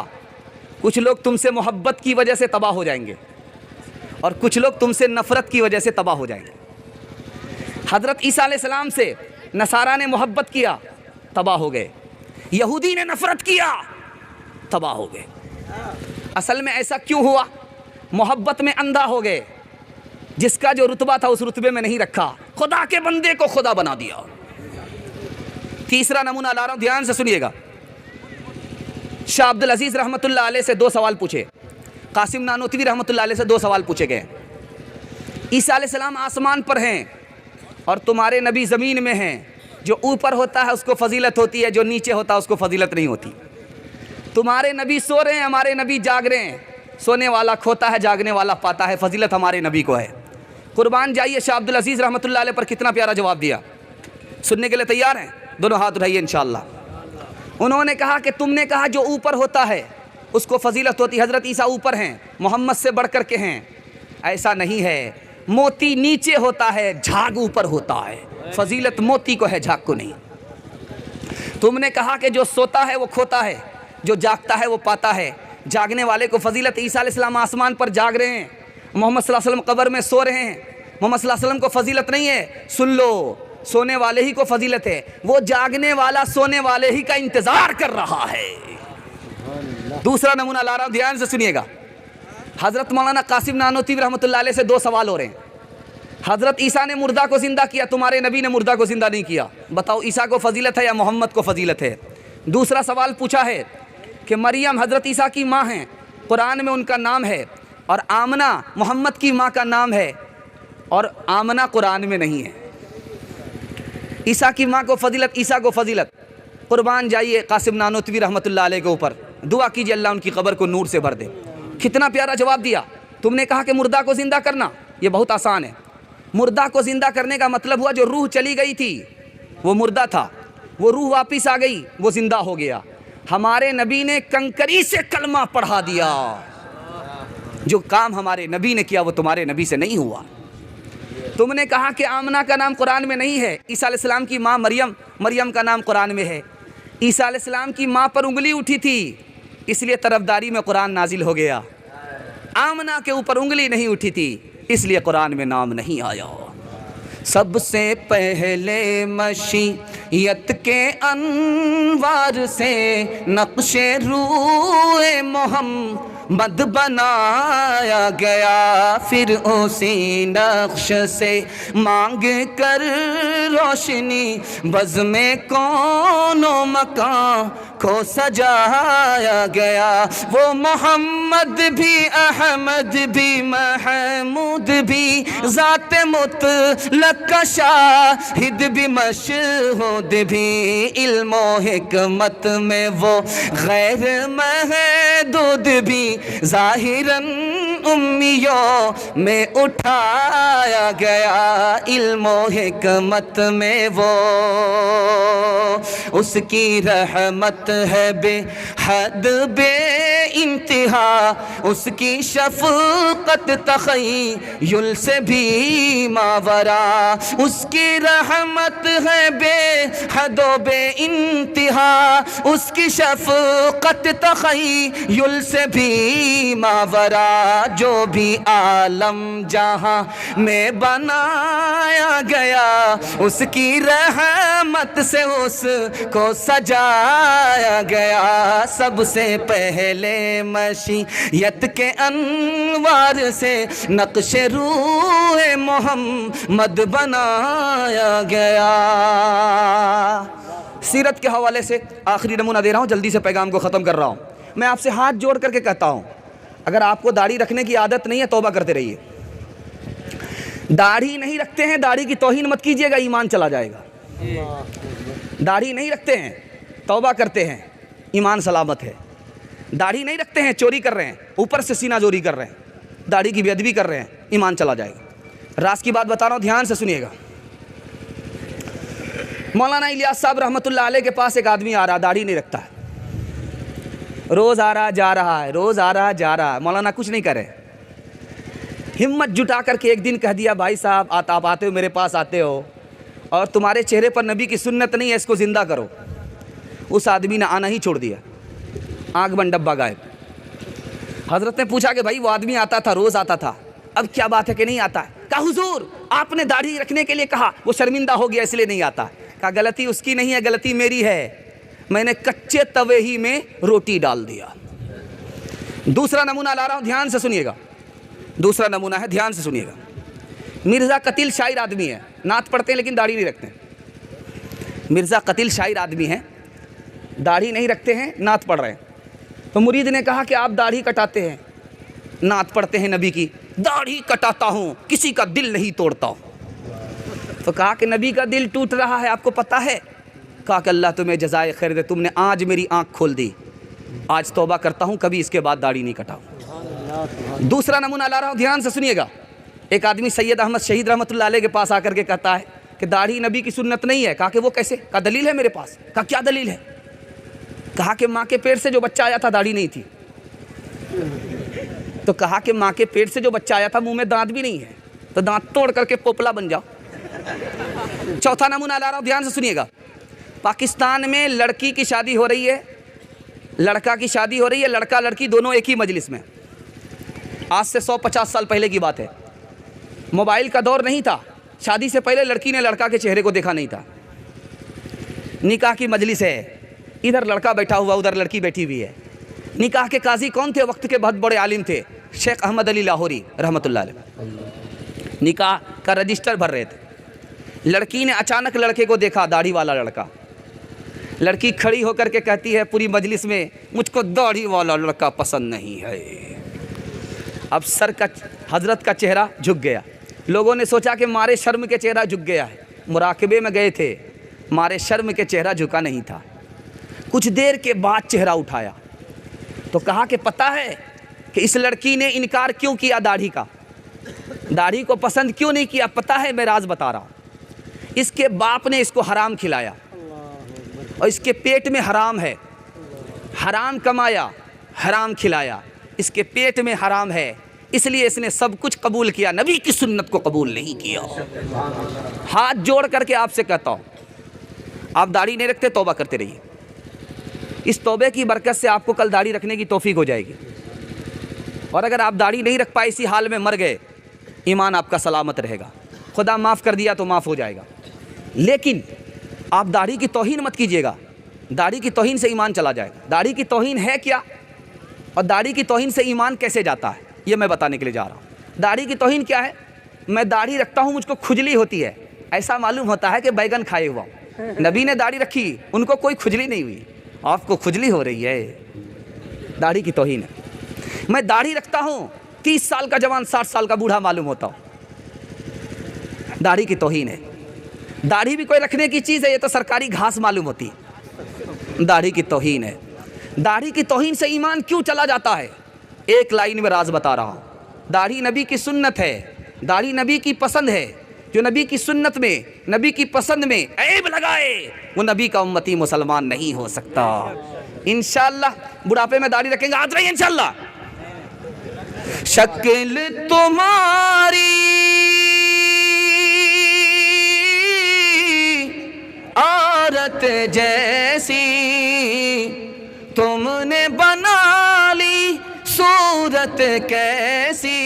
कुछ लोग तुमसे मोहब्बत की वजह से तबाह हो जाएंगे और कुछ लोग तुमसे नफ़रत की वजह से तबाह हो जाएंगे। हज़रत ईसा अलैहिस्सलाम से नसारा ने मोहब्बत किया, तबाह हो गए। यहूदी ने नफ़रत किया, तबाह हो गए। असल में ऐसा क्यों हुआ? मोहब्बत में अंधा हो गए। جس کا جو رتبہ تھا اس رتبے میں نہیں رکھا، خدا کے بندے کو خدا بنا دیا۔ تیسرا نمونہ لا رہا ہوں، دھیان سے سنیے گا۔ شاہ عبد العزیز رحمۃ اللہ علیہ سے 2 سوال پوچھے، قاسم نانوتوی رحمۃ اللہ علیہ سے 2 سوال پوچھے گئے۔ عیسیٰ علیہ السلام آسمان پر ہیں اور تمہارے نبی زمین میں ہیں، جو اوپر ہوتا ہے اس کو فضیلت ہوتی ہے، جو نیچے ہوتا ہے اس کو فضیلت نہیں ہوتی۔ تمہارے نبی سو رہے ہیں، ہمارے نبی جاگ رہے ہیں، سونے والا کھوتا ہے، جاگنے والا پاتا ہے، فضیلت ہمارے نبی کو ہے۔ قربان جائیے، شاہ عبد العزیز رحمۃ اللہ علیہ پر کتنا پیارا جواب دیا۔ سننے کے لیے تیار ہیں؟ دونوں ہاتھ اٹھائیے انشاءاللہ۔ انہوں نے کہا کہ تم نے کہا جو اوپر ہوتا ہے اس کو فضیلت ہوتی، حضرت عیسیٰ اوپر ہیں، محمد سے بڑھ کر کے ہیں، ایسا نہیں ہے۔ موتی نیچے ہوتا ہے، جھاگ اوپر ہوتا ہے، فضیلت موتی کو ہے، جھاگ کو نہیں۔ تم نے کہا کہ جو سوتا ہے وہ کھوتا ہے، جو جاگتا ہے وہ پاتا ہے، جاگنے والے کو فضیلت۔ عیسیٰ علیہ السلام آسمان پر جاگ رہے ہیں، محمد صلی اللہ علیہ وسلم قبر میں سو رہے ہیں، محمد صلی اللہ علیہ وسلم کو فضیلت نہیں ہے۔ سن لو، سونے والے ہی کو فضیلت ہے، وہ جاگنے والا سونے والے ہی کا انتظار کر رہا ہے۔ دوسرا نمونہ لا رہا ہوں، دھیان سے سنیے گا۔ حضرت مولانا قاسم نانوتوی رحمۃ اللہ علیہ سے 2 سوال ہو رہے ہیں۔ حضرت عیسیٰ نے مردہ کو زندہ کیا، تمہارے نبی نے مردہ کو زندہ نہیں کیا، بتاؤ عیسیٰ کو فضیلت ہے یا محمد کو فضیلت ہے؟ دوسرا سوال پوچھا ہے کہ مریم حضرت عیسیٰ کی ماں ہیں، قرآن میں ان کا نام ہے، اور آمنہ محمد کی ماں کا نام ہے، اور آمنہ قرآن میں نہیں ہے۔ عیسیٰ کی ماں کو فضیلت، عیسیٰ کو فضیلت۔ قربان جائیے قاسم نانوتوی رحمۃ اللہ علیہ کے اوپر، دعا کیجیے اللہ ان کی قبر کو نور سے بھر دے۔ کتنا پیارا جواب دیا۔ تم نے کہا کہ مردہ کو زندہ کرنا، یہ بہت آسان ہے۔ مردہ کو زندہ کرنے کا مطلب ہوا جو روح چلی گئی تھی وہ مردہ تھا، وہ روح واپس آ گئی، وہ زندہ ہو گیا۔ ہمارے نبی نے کنکری سے کلمہ پڑھا دیا۔ جو کام ہمارے نبی نے کیا وہ تمہارے نبی سے نہیں ہوا۔ تم نے کہا کہ آمنہ کا نام قرآن میں نہیں ہے، عیسیٰ علیہ السلام کی ماں مریم کا نام قرآن میں ہے۔ عیسیٰ علیہ السلام کی ماں پر انگلی اٹھی تھی، اس لیے طرفداری میں قرآن نازل ہو گیا۔ آمنہ کے اوپر انگلی نہیں اٹھی تھی، اس لیے قرآن میں نام نہیں آیا۔ سب سے پہلے مشیت کے انوار سے نقش روح محمد بنایا گیا، پھر اسی نقش سے مانگ کر روشنی بزم کون و مکان کو سجایا گیا۔ وہ محمد بھی، احمد بھی، محمود بھی، ذات مطلق کا شاہد بھی، مشہود بھی، علم و حکمت میں وہ غیر محدود بھی، ظاہراً امیوں میں اٹھایا گیا، علم و حکمت میں وہ اس کی رحمت ہے بے حد بے انتہا، اس کی شفقت تخیل سے بھی ماورا، اس کی رحمت ہے بے حد و بے انتہا، اس کی شفقت تخیل سے بھی ماورا، جو بھی عالم جہاں میں بنایا گیا اس کی رحمت سے اس کو سجایا گیا۔ سب سے پہلے مشیت کے انوار سے نقش روح محمد بنایا گیا۔ سیرت کے حوالے سے آخری نمونہ دے رہا ہوں، جلدی سے پیغام کو ختم کر رہا ہوں۔ میں آپ سے ہاتھ جوڑ کر کے کہتا ہوں، اگر آپ کو داڑھی رکھنے کی عادت نہیں ہے توبہ کرتے رہیے۔ داڑھی نہیں رکھتے ہیں، داڑھی کی توہین مت کیجیے گا، ایمان چلا جائے گا۔ داڑھی نہیں رکھتے ہیں، توبہ کرتے ہیں، ایمان سلامت ہے۔ داڑھی نہیں رکھتے ہیں، چوری کر رہے ہیں، اوپر سے سینہ چوری کر رہے ہیں، داڑھی کی بے ادبی کر رہے ہیں، ایمان چلا جائے گا۔ راز کی بات بتا رہا ہوں، دھیان سے سنیے گا۔ مولانا الیاس صاحب رحمۃ اللہ علیہ کے پاس ایک آدمی آ رہا، داڑھی نہیں رکھتا ہے، روز آ رہا جا رہا ہے، روز آ رہا جا رہا ہے، مولانا کچھ نہیں کرے۔ ہمت جٹا کر کے ایک دن کہہ دیا، بھائی صاحب آپ آتے ہو، میرے پاس آتے ہو اور تمہارے چہرے پر نبی کی سنت نہیں ہے، اس کو زندہ کرو۔ اس آدمی نے آنا ہی چھوڑ دیا، آنکھ بند ڈبہ غائب۔ حضرت نے پوچھا کہ بھائی وہ آدمی آتا تھا، روز آتا تھا، اب کیا بات ہے کہ نہیں آتا ہے؟ کہا حضور آپ نے داڑھی رکھنے کے لیے کہا، وہ شرمندہ ہو گیا اس لیے نہیں آتا۔ کہا غلطی اس کی نہیں ہے، غلطی میری ہے، میں نے کچے توے ہی میں روٹی ڈال دیا۔ دوسرا نمونہ لا رہا ہوں، دھیان سے سنیے گا۔ دوسرا نمونہ ہے، دھیان سے سنیے گا۔ مرزا قتیل شاعر آدمی ہے, نعت پڑھتے ہیں لیکن داڑھی نہیں رکھتے ہیں. مرزا قتیل شاعر آدمی ہیں, داڑھی نہیں رکھتے ہیں, نعت پڑھ رہے ہیں. تو مرید نے کہا کہ آپ داڑھی کٹاتے ہیں, نعت پڑھتے ہیں نبی کی. داڑھی کٹاتا ہوں, کسی کا دل نہیں توڑتا ہوں. تو کہا کہ نبی کا دل ٹوٹ رہا ہے, آپ کو پتہ ہے؟ کہا کہ اللہ تمہیں جزائے خیر دے, تم نے آج میری آنکھ کھول دی. آج توبہ کرتا ہوں, کبھی اس کے بعد داڑھی نہیں کٹاؤں. دوسرا نمونہ لا رہا ہوں, دھیان سے سنیے گا. ایک آدمی سید احمد شہید رحمۃ اللہ علیہ کے پاس آ کر کے کہتا ہے کہ داڑھی نبی کی سنت نہیں ہے. کہا کہ وہ کیسے؟ کہا دلیل ہے میرے پاس. کہا کیا دلیل ہے؟ کہا کہ ماں کے پیٹ سے جو بچہ آیا تھا داڑھی نہیں تھی. تو کہا کہ ماں کے پیٹ سے جو بچہ آیا تھا منہ میں دانت بھی نہیں ہے, تو دانت توڑ کر کے پوپلا بن جاؤ. چوتھا نمونہ لا رہا ہوں, دھیان سے سنیے گا. پاکستان میں لڑکی کی شادی ہو رہی ہے, لڑکا کی شادی ہو رہی ہے, لڑکا لڑکی دونوں ایک ہی مجلس میں. آج سے 150 سال پہلے کی بات ہے. موبائل کا دور نہیں تھا. شادی سے پہلے لڑکی نے لڑکا کے چہرے کو دیکھا نہیں تھا. نکاح کی مجلس ہے, ادھر لڑکا بیٹھا ہوا, ادھر لڑکی بیٹھی ہوئی ہے. نکاح کے قاضی کون تھے؟ وقت کے بہت بڑے عالم تھے, شیخ احمد علی لاہوری رحمۃ اللہ علیہ. نکاح کا رجسٹر بھر رہے تھے. لڑکی نے اچانک لڑکے کو دیکھا, داڑھی والا لڑکا. لڑکی کھڑی ہو کر کے کہتی ہے پوری مجلس میں, مجھ کو داڑھی والا لڑکا پسند نہیں ہے. اب سر کا حضرت کا چہرہ جھک گیا. لوگوں نے سوچا کہ مارے شرم کے چہرہ جھک گیا ہے. مراقبے میں گئے تھے, مارے شرم کے چہرہ جھکا نہیں تھا. کچھ دیر کے بعد چہرہ اٹھایا تو کہا کہ پتہ ہے کہ اس لڑکی نے انکار کیوں کیا داڑھی کا, داڑھی کو پسند کیوں نہیں کیا؟ پتہ ہے, میں راز بتا رہا ہوں. اس کے باپ نے اس کو حرام کھلایا اور اس کے پیٹ میں حرام ہے. حرام کمایا, حرام کھلایا, اس کے پیٹ میں حرام ہے, اس لیے اس نے سب کچھ قبول کیا, نبی کی سنت کو قبول نہیں کیا. ہاتھ جوڑ کر کے آپ سے کہتا ہوں, آپ داڑھی نہیں رکھتے, توبہ کرتے رہیے. اس توبے کی برکت سے آپ کو کل داڑھی رکھنے کی توفیق ہو جائے گی. اور اگر آپ داڑھی نہیں رکھ پائے, اسی حال میں مر گئے, ایمان آپ کا سلامت رہے گا. خدا معاف کر دیا تو معاف ہو جائے گا. لیکن آپ داڑھی کی توہین مت کیجیے گا. داڑھی کی توہین سے ایمان چلا جائے گا. داڑھی کی توہین ہے کیا, اور داڑھی کی توہین سے ایمان کیسے جاتا ہے, یہ میں بتانے کے لیے جا رہا ہوں. داڑھی کی توہین کیا ہے؟ میں داڑھی رکھتا ہوں, مجھ کو کھجلی ہوتی ہے, ایسا معلوم ہوتا ہے کہ بیگن کھائے ہوا ہوں. نبی نے داڑھی رکھی, ان کو کوئی کھجلی نہیں ہوئی, آپ کو کھجلی ہو رہی ہے. داڑھی کی توہین ہے. میں داڑھی رکھتا ہوں, 30 سال کا جوان 60 سال کا بوڑھا معلوم ہوتا ہوں. داڑھی کی توہین ہے. داڑھی بھی کوئی رکھنے کی چیز ہے, یہ تو سرکاری گھاس معلوم ہوتی ہے. داڑھی کی توہین ہے. داڑھی کی توہین سے ایمان کیوں چلا جاتا ہے؟ ایک لائن میں راز بتا رہا ہوں. داڑھی نبی کی سنت ہے, داڑھی نبی کی پسند ہے. جو نبی کی سنت میں, نبی کی پسند میں عیب لگائے, وہ نبی کا امتی مسلمان نہیں ہو سکتا. انشاءاللہ بڑھاپے میں داڑھی رکھیں گے, آج رہی انشاءاللہ. شکل تمہاری عورت جیسی, تم نے بنا لی صورت کیسی.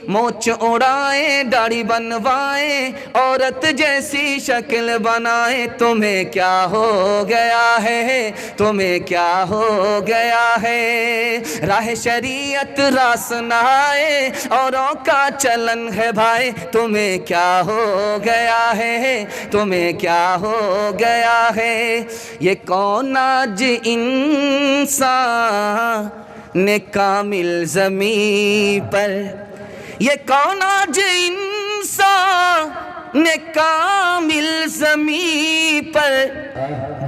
مونچھ اڑائیں, داڑھی بنوائیں, عورت جیسی شکل بنائیں. تمہیں کیا ہو گیا ہے, تمہیں کیا ہو گیا ہے. راہ شریعت راس نہائے, اوروں کا چلن ہے بھائی. تمہیں کیا ہو گیا ہے, تمہیں کیا ہو گیا ہے. یہ کون آج انسان نے کامل زمین پر, یہ کون آج انسان نے کامل زمین پر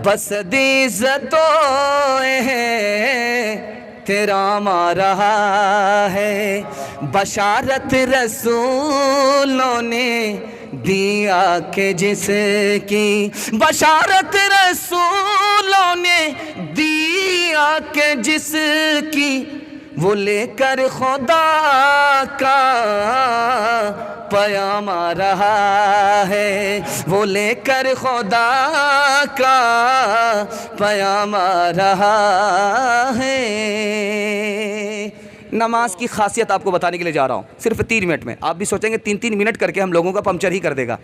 بس عزتوں تیرا مار رہا ہے. بشارت رسولوں نے دیا کہ جس کی, بشارت رسولوں نے دیا کہ جس کی, وہ لے کر خدا کا پیام آ رہا ہے. وہ لے کر خدا کا پیام آ رہا ہے. نماز کی خاصیت آپ کو بتانے کے لیے جا رہا ہوں, صرف 3 منٹ میں. آپ بھی سوچیں گے 3 منٹ کر کے ہم لوگوں کا پنکچر ہی کر دے گا.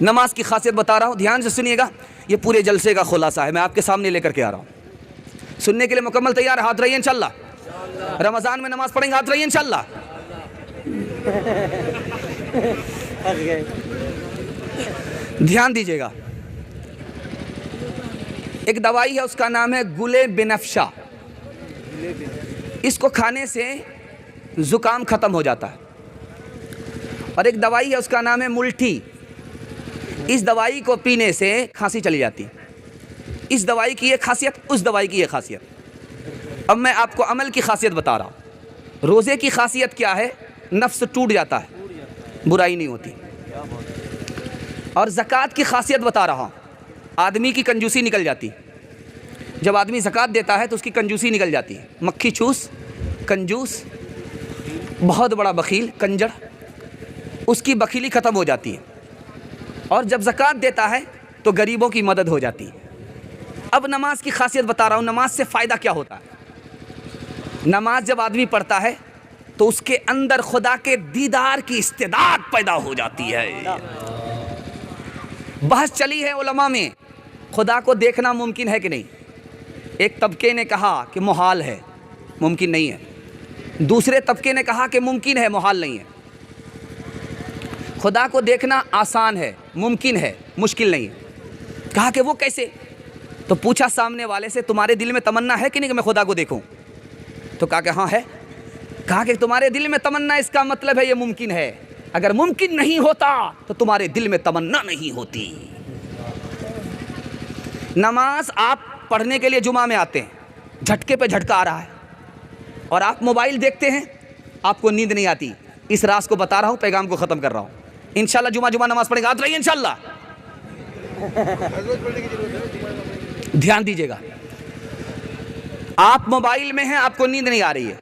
نماز کی خاصیت بتا رہا ہوں, دھیان سے سنیے گا. یہ پورے جلسے کا خلاصہ ہے, میں آپ کے سامنے لے کر کے آ رہا ہوں. سننے کے لیے مکمل تیار, ہاتھ رہیے انشاءاللہ. رمضان میں نماز پڑھیں گے, ہاتھ رہیے انشاءاللہ. फंस गए। ध्यान दीजिएगा, एक दवाई है, उसका नाम है गुले बिनफ्शा। इसको खाने से जुकाम खत्म हो जाता है। और एक दवाई है, उसका नाम है मुल्ठी। इस दवाई को पीने से खांसी चली जाती है। इस दवाई की ये खासियत, उस दवाई की ये खासियत। अब मैं आपको अमल की खासियत बता रहा हूँ। रोज़े की खासियत क्या है? नफ्स टूट जाता है, बुराई नहीं होती। और ज़कात की खासियत बता रहा हूँ, आदमी की कंजूसी निकल जाती। जब आदमी ज़कात देता है तो उसकी कंजूसी निकल जाती है। मक्खी चूस, कंजूस, बहुत बड़ा बखील, कंजड़, उसकी बखीली ख़त्म हो जाती है। और जब ज़कात देता है तो गरीबों की मदद हो जाती है। अब नमाज की खासियत बता रहा हूँ, नमाज से फ़ायदा क्या होता है। नमाज जब आदमी पढ़ता है तो उसके अंदर खुदा के दीदार की इस्तेदाद पैदा हो जाती है। बहस चली है उलमा में, खुदा को देखना मुमकिन है कि नहीं। एक तबके ने कहा कि मुहाल है, मुमकिन नहीं है। दूसरे तबके ने कहा कि मुमकिन है, मुहाल नहीं है। खुदा को देखना आसान है, मुमकिन है, मुश्किल नहीं है। कहा कि वो कैसे? तो पूछा सामने वाले से, तुम्हारे दिल में तमन्ना है कि नहीं कि मैं खुदा को देखूं? तो कहा कि हाँ है। कहा कि तुम्हारे दिल में तमन्ना, इसका मतलब है ये मुमकिन है। अगर मुमकिन नहीं होता तो तुम्हारे दिल में तमन्ना नहीं होती। नमाज आप पढ़ने के लिए जुमा में आते हैं, झटके पे झटका आ रहा है और आप मोबाइल देखते हैं, आपको नींद नहीं आती। इस राज को बता रहा हूँ, पैगाम को ख़त्म कर रहा हूँ। इंशाल्लाह जुमा नमाज पढ़ेगा, याद रहिए इंशाल्लाह। ध्यान दीजिएगा, आप मोबाइल में हैं, आपको नींद नहीं आ रही है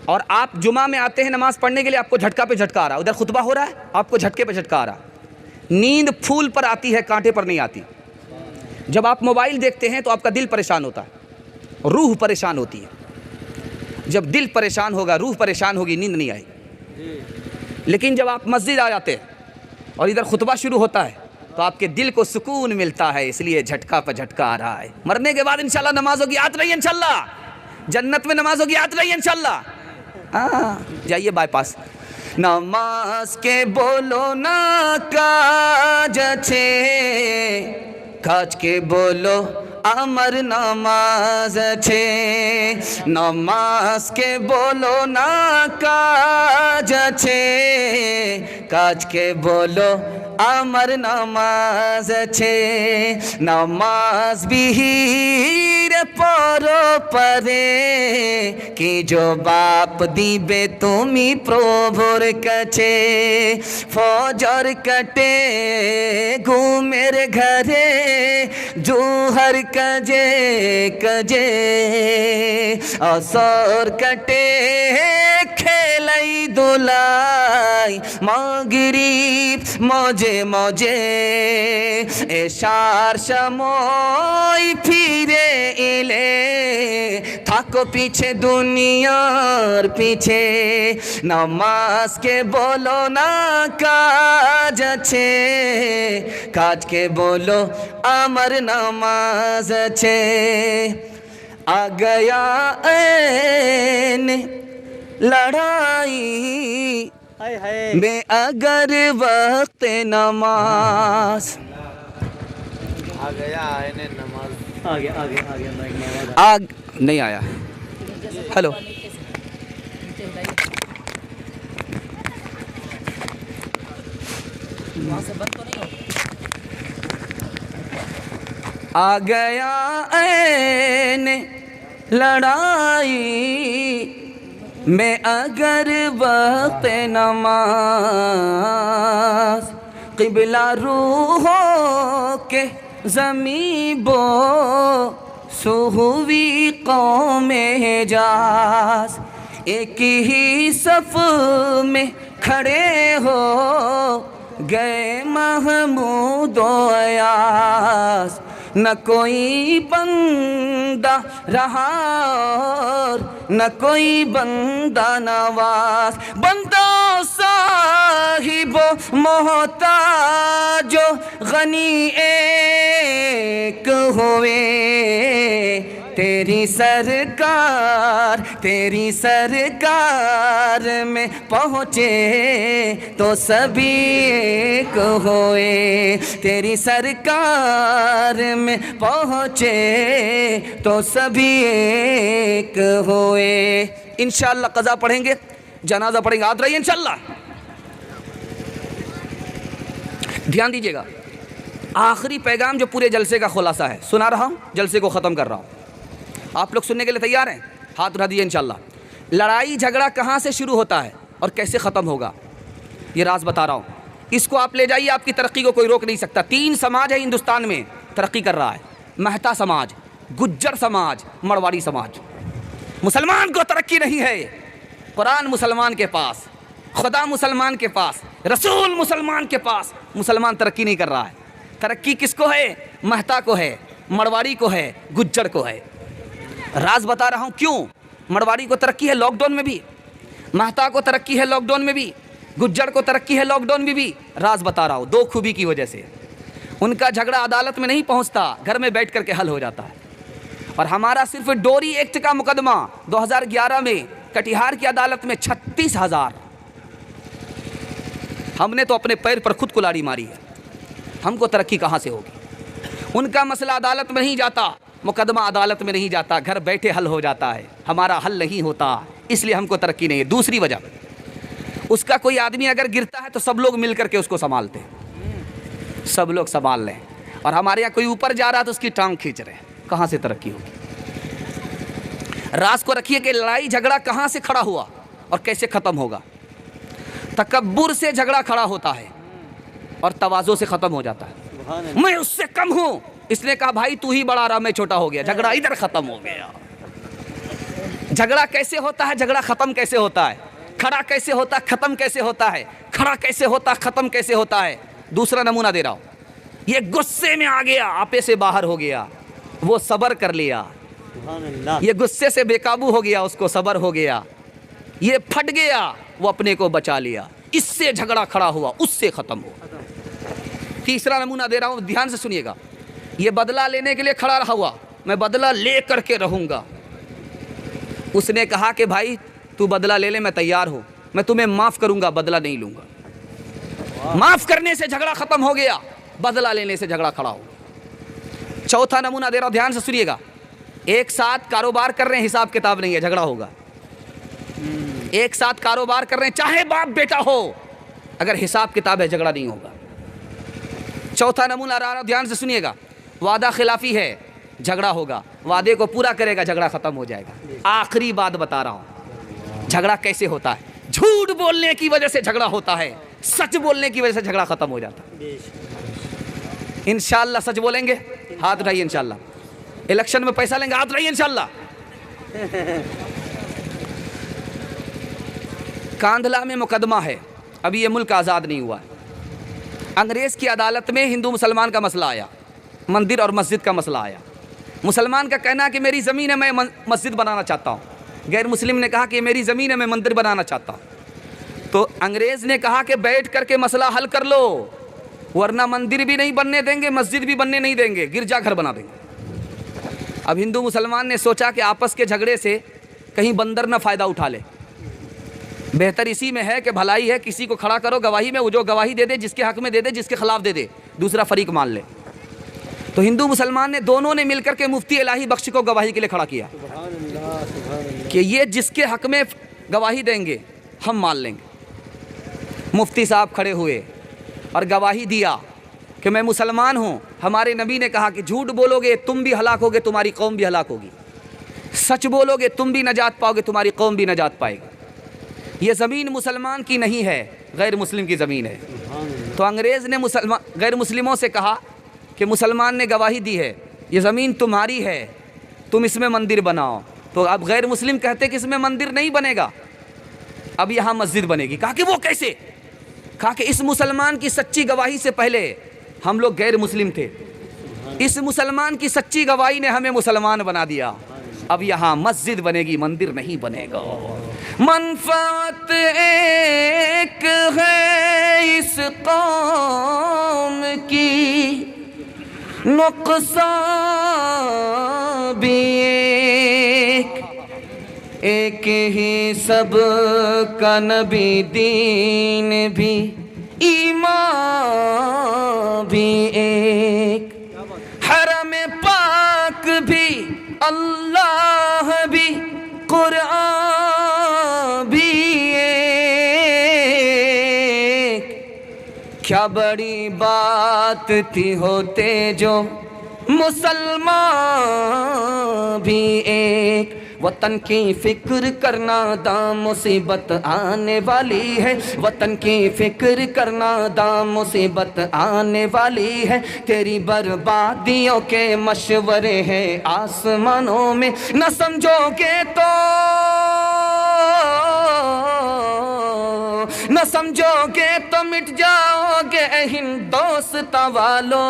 और आप जुमा में आते हैं नमाज पढ़ने के लिए, आपको झटका पे झटका आ रहा है। उधर खुतबा हो रहा है, आपको झटके पे झटका आ रहा है। नींद फूल पर आती है, कांटे पर नहीं आती। जब आप मोबाइल देखते हैं तो आपका दिल परेशान होता है, रूह परेशान होती है। जब दिल परेशान होगा, रूह परेशान होगी, नींद नहीं आएगी। लेकिन जब आप मस्जिद आ जाते हैं और इधर खुतबा शुरू होता है तो आपके दिल को सुकून मिलता है, इसलिए झटका पर झटका आ रहा है। मरने के बाद इंशाल्लाह नमाज होगी, याद रहिए इंशाल्लाह। जन्नत में नमाज होगी, याद रहिए इंशाल्लाह। जाइए बाईपास। नमाज के बोलो ना काज छे, काज के बोलो আমার নামাজ আছে। নামাজকে বলো না কাজ আছে, কাজকে বলো আমার নামাজ আছে। নামাজ বিহীন পরো পারে, কি জবাব দিবে তুমি প্রভুর কাছে। ফজর কাটে ঘুমের ঘরে, জোহর কাজে কাজে, আসর কাটে খেলাই দোলাই, মাগরিব মজে মজে, এশার সময় ফিরে এলে থাকো পিছে দুনিয়ার পিছে। নামাজকে বলো না কাজ আছে, কাজকে বলো আমার নামাজ আছে। आ गया ऐन लड़ाई हाय हाय। में अगर वक्त नमाज। आ गया आने नमाज। आ गया नमाज। आग नहीं आया। हेलो, आ गया ऐन लड़ाई में अगर वक्त नमाज, क़िबला रूहों के ज़मीं बो सुहुवी कौम हिजाज, एक ही सफ़ में खड़े हो गए महमूद अयास। न कोई बंदा रहा और न कोई बंदा नवाज, बंदा साहिबो मोहताजो गनी एक हुए, تیری سرکار میں پہنچے تو سبھی ایک ہوئے، تیری سرکار میں پہنچے تو سبھی ایک ہوئے۔ انشاءاللہ قضا پڑھیں گے، جنازہ پڑھیں گے، یاد رہیے انشاءاللہ۔ دھیان دیجیے گا، آخری پیغام جو پورے جلسے کا خلاصہ ہے سنا رہا ہوں، جلسے کو ختم کر رہا ہوں۔ آپ لوگ سننے کے لیے تیار ہیں؟ ہاتھ اٹھا دیجیے انشاءاللہ۔ لڑائی جھگڑا کہاں سے شروع ہوتا ہے اور کیسے ختم ہوگا، یہ راز بتا رہا ہوں۔ اس کو آپ لے جائیے، آپ کی ترقی کو کوئی روک نہیں سکتا۔ 3 سماج ہے ہندوستان میں ترقی کر رہا ہے، مہتا سماج، گجر سماج، مرواڑی سماج۔ مسلمان کو ترقی نہیں ہے، قرآن مسلمان کے پاس، خدا مسلمان کے پاس، رسول مسلمان کے پاس، مسلمان ترقی نہیں کر رہا ہے۔ ترقی کس کو ہے؟ مہتا کو ہے، مرواڑی کو ہے، گجر کو ہے۔ راز بتا رہا ہوں کیوں۔ مرواڑی کو ترقی ہے لاک ڈاؤن میں بھی، مہتا کو ترقی ہے لاک ڈاؤن میں بھی، گجر کو ترقی ہے لاک ڈاؤن میں بھی۔ راز بتا رہا ہوں، 2 خوبی کی وجہ سے۔ ان کا جھگڑا عدالت میں نہیں پہنچتا، گھر میں بیٹھ کر کے حل ہو جاتا ہے۔ اور ہمارا صرف ڈوری ایکٹ کا مقدمہ 2011 میں کٹیہار کی عدالت میں 36,000۔ ہم نے تو اپنے پیر پر خود کلاڑی ماری ہے، ہم کو ترقی کہاں سے ہوگی؟ ان کا مسئلہ عدالت میں نہیں جاتا، مقدمہ عدالت میں نہیں جاتا، گھر بیٹھے حل ہو جاتا ہے، ہمارا حل نہیں ہوتا، اس لیے ہم کو ترقی نہیں ہے۔ دوسری وجہ، اس کا کوئی آدمی اگر گرتا ہے تو سب لوگ مل کر کے اس کو سنبھالتے ہیں، سب لوگ سنبھال لیں۔ اور ہمارے یہاں کوئی اوپر جا رہا تو اس کی ٹانگ کھینچ رہے ہیں، کہاں سے ترقی ہوگی؟ راز کو رکھیے کہ لڑائی جھگڑا کہاں سے کھڑا ہوا اور کیسے ختم ہوگا۔ تکبر سے جھگڑا کھڑا ہوتا ہے اور تواضع سے ختم ہو جاتا ہے۔ میں اس سے کم ہوں، اس نے کہا بھائی تو ہی بڑا رہا، میں چھوٹا ہو گیا، جھگڑا ادھر ختم ہو گیا۔ جھگڑا کیسے ہوتا ہے، جھگڑا ختم کیسے ہوتا ہے، کھڑا کیسے ہوتا ہے، ختم کیسے ہوتا ہے، کھڑا کیسے ہوتا ہے، ختم کیسے ہوتا ہے۔ دوسرا نمونہ دے رہا ہوں، یہ غصے میں آ گیا، آپے سے باہر ہو گیا، وہ صبر کر لیا۔ یہ غصے سے بے قابو ہو گیا، اس کو صبر ہو گیا۔ یہ پھٹ گیا، وہ اپنے کو بچا لیا۔ اس سے جھگڑا کھڑا ہوا، اس سے ختم ہوا۔ تیسرا نمونہ دے رہا ہوں، دھیان سے سنیے گا۔ یہ بدلہ لینے کے لیے کھڑا رہا ہوا، میں بدلہ لے کر کے رہوں گا۔ اس نے کہا کہ بھائی تو بدلہ لے لے، میں تیار ہوں، میں تمہیں معاف کروں گا، بدلہ نہیں لوں گا۔ معاف کرنے سے جھگڑا ختم ہو گیا، بدلہ لینے سے جھگڑا کھڑا ہو گیا۔ چوتھا نمونہ دے رہا ہوں، دھیان سے سنیے گا۔ ایک ساتھ کاروبار کر رہے ہیں، حساب کتاب نہیں ہے، جھگڑا ہوگا۔ ایک ساتھ کاروبار کر رہے ہیں، چاہے باپ بیٹا ہو، اگر حساب کتاب ہے جھگڑا نہیں ہوگا۔ چوتھا نمونہ آ رہا، دھیان سے سنیے گا۔ وعدہ خلافی ہے، جھگڑا ہوگا، وعدے کو پورا کرے گا، جھگڑا ختم ہو جائے گا۔ آخری بات بتا رہا ہوں، جھگڑا کیسے ہوتا ہے۔ جھوٹ بولنے کی وجہ سے جھگڑا ہوتا ہے، سچ بولنے کی وجہ سے جھگڑا ختم ہو جاتا ہے۔ انشاءاللہ سچ بولیں گے، ہاتھ اٹھائیے انشاءاللہ۔ الیکشن میں پیسہ لیں گے، ہاتھ اٹھائیے انشاءاللہ۔ کاندھلا میں مقدمہ ہے، ابھی یہ ملک آزاد نہیں ہوا ہے۔ انگریز کی عدالت میں ہندو مسلمان کا مسئلہ آیا، مندر اور مسجد کا مسئلہ آیا۔ مسلمان کا کہنا ہے کہ میری زمین ہے، میں مسجد بنانا چاہتا ہوں۔ غیر مسلم نے کہا کہ میری زمین ہے، میں مندر بنانا چاہتا ہوں۔ تو انگریز نے کہا کہ بیٹھ کر کے مسئلہ حل کر لو، ورنہ مندر بھی نہیں بننے دیں گے، مسجد بھی بننے نہیں دیں گے، گرجا گھر بنا دیں گے۔ اب ہندو مسلمان نے سوچا کہ آپس کے جھگڑے سے کہیں بندر نہ فائدہ اٹھا لے، بہتر اسی میں ہے کہ بھلائی ہے، کسی کو کھڑا کرو گواہی میں، وہ جو گواہی دے دے، جس کے حق میں دے دے، جس کے خلاف دے دے، دوسرا فریق مان لے۔ تو ہندو مسلمان نے دونوں نے مل کر کے مفتی الہی بخش کو گواہی کے لیے کھڑا کیا کہ یہ جس کے حق میں گواہی دیں گے ہم مان لیں گے۔ مفتی صاحب کھڑے ہوئے اور گواہی دیا کہ میں مسلمان ہوں، ہمارے نبی نے کہا کہ جھوٹ بولو گے تم بھی ہلاک ہوگے، تمہاری قوم بھی ہلاک ہوگی، سچ بولو گے تم بھی نجات پاؤ گے، تمہاری قوم بھی نجات پائے گی۔ یہ زمین مسلمان کی نہیں ہے، غیر مسلم کی زمین ہے۔ تو انگریز نے غیر مسلموں سے کہا کہ مسلمان نے گواہی دی ہے، یہ زمین تمہاری ہے، تم اس میں مندر بناؤ۔ تو اب غیر مسلم کہتے کہ اس میں مندر نہیں بنے گا، اب یہاں مسجد بنے گی۔ کہا کہ وہ کیسے؟ کہا کہ اس مسلمان کی سچی گواہی سے پہلے ہم لوگ غیر مسلم تھے، اس مسلمان کی سچی گواہی نے ہمیں مسلمان بنا دیا، اب یہاں مسجد بنے گی، مندر نہیں بنے گا۔ منفعت ایک ہے اس قوم کی، نقصان بھی ایک ہی سب کا نبی، دین بھی ایمان بھی ایک، حرم پاک بھی اللہ بھی قرآن بھی ایک، کیا بڑی بات تھی ہوتے جو مسلمان بھی ایک، وطن کی فکر کرنا دام مصیبت آنے والی ہے، وطن کی فکر کرنا دام مصیبت آنے والی ہے، تیری بربادیوں کے مشورے ہیں آسمانوں میں، نہ سمجھو گے تو نہ سمجھو گے تو مٹ جاؤ گے ہندوستاں والو،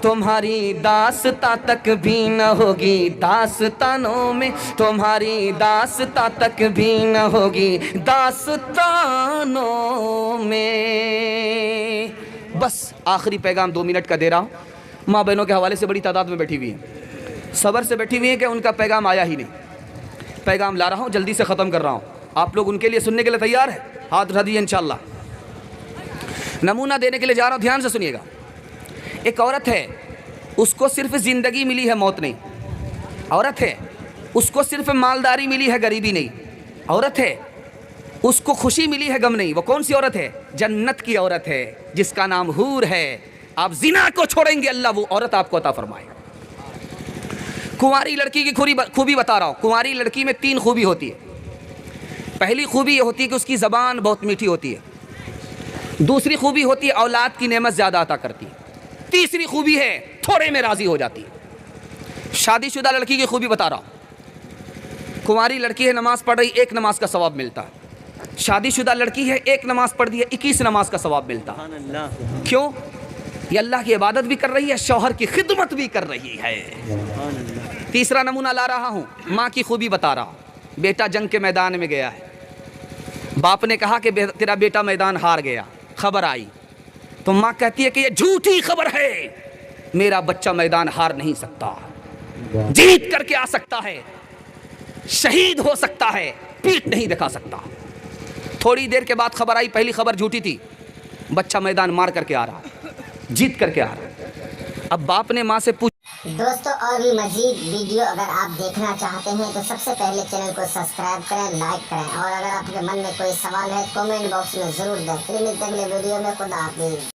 تمہاری داستاں تک بھی نہ ہوگی داستانوں میں، تمہاری داستاں تک بھی نہ ہوگی داستانوں میں۔ بس آخری پیغام 2 منٹ کا دے رہا ہوں، ماں بہنوں کے حوالے سے بڑی تعداد میں بیٹھی ہوئی ہیں، صبر سے بیٹھی ہوئی ہیں کہ ان کا پیغام آیا ہی نہیں، پیغام لا رہا ہوں، جلدی سے ختم کر رہا ہوں، آپ لوگ ان کے لیے سننے کے لیے تیار ہیں؟ ہاتھ اٹھا دیجیے انشاءاللہ۔ نمونہ دینے کے لیے جا رہا ہوں، دھیان سے سنیے گا۔ ایک عورت ہے، اس کو صرف زندگی ملی ہے، موت نہیں۔ عورت ہے، اس کو صرف مالداری ملی ہے، غریبی نہیں۔ عورت ہے، اس کو خوشی ملی ہے، غم نہیں۔ وہ کون سی عورت ہے؟ جنت کی عورت ہے، جس کا نام حور ہے۔ آپ زنا کو چھوڑیں گے، اللہ وہ عورت آپ کو عطا فرمائے۔ کنواری لڑکی کی خوبی بتا رہا ہوں۔ کنواری لڑکی میں 3 خوبی ہوتی ہے۔ پہلی خوبی یہ ہوتی ہے کہ اس کی زبان بہت میٹھی ہوتی ہے۔ دوسری خوبی ہوتی ہے اولاد کی نعمت زیادہ عطا کرتی ہے۔ تیسری خوبی ہے تھوڑے میں راضی ہو جاتی ہے۔ شادی شدہ لڑکی کی خوبی بتا رہا ہوں۔ کنواری لڑکی ہے، نماز پڑھ رہی، 1 نماز کا ثواب ملتا ہے۔ شادی شدہ لڑکی ہے، 1 نماز پڑھ دی ہے، 21 نماز کا ثواب ملتا ہے۔ کیوں؟ یہ اللہ کی عبادت بھی کر رہی ہے، شوہر کی خدمت بھی کر رہی ہے۔ تیسرا نمونہ لا رہا ہوں، ماں کی خوبی بتا رہا ہوں۔ بیٹا جنگ کے میدان میں گیا ہے، باپ نے کہا کہ تیرا بیٹا میدان ہار گیا، خبر آئی تو ماں کہتی ہے کہ یہ جھوٹی خبر ہے، میرا بچہ میدان ہار نہیں سکتا، جیت کر کے آ سکتا ہے، شہید ہو سکتا ہے، پیٹ نہیں دکھا سکتا۔ تھوڑی دیر کے بعد خبر آئی، پہلی خبر جھوٹی تھی، بچہ میدان مار کر کے آ رہا، جیت کر کے آ رہا۔ اب باپ نے ماں سے پوچھا۔ دوستو اور بھی مزید ویڈیو اگر آپ دیکھنا چاہتے ہیں تو سب سے پہلے چینل کو سبسکرائب کریں، لائک کریں، اور اگر آپ کے من میں کوئی سوال ہے کامنٹ باکس میں ضرور دیں۔ پھر ملتے ہیں اگلے ویڈیو میں، خدا حافظ۔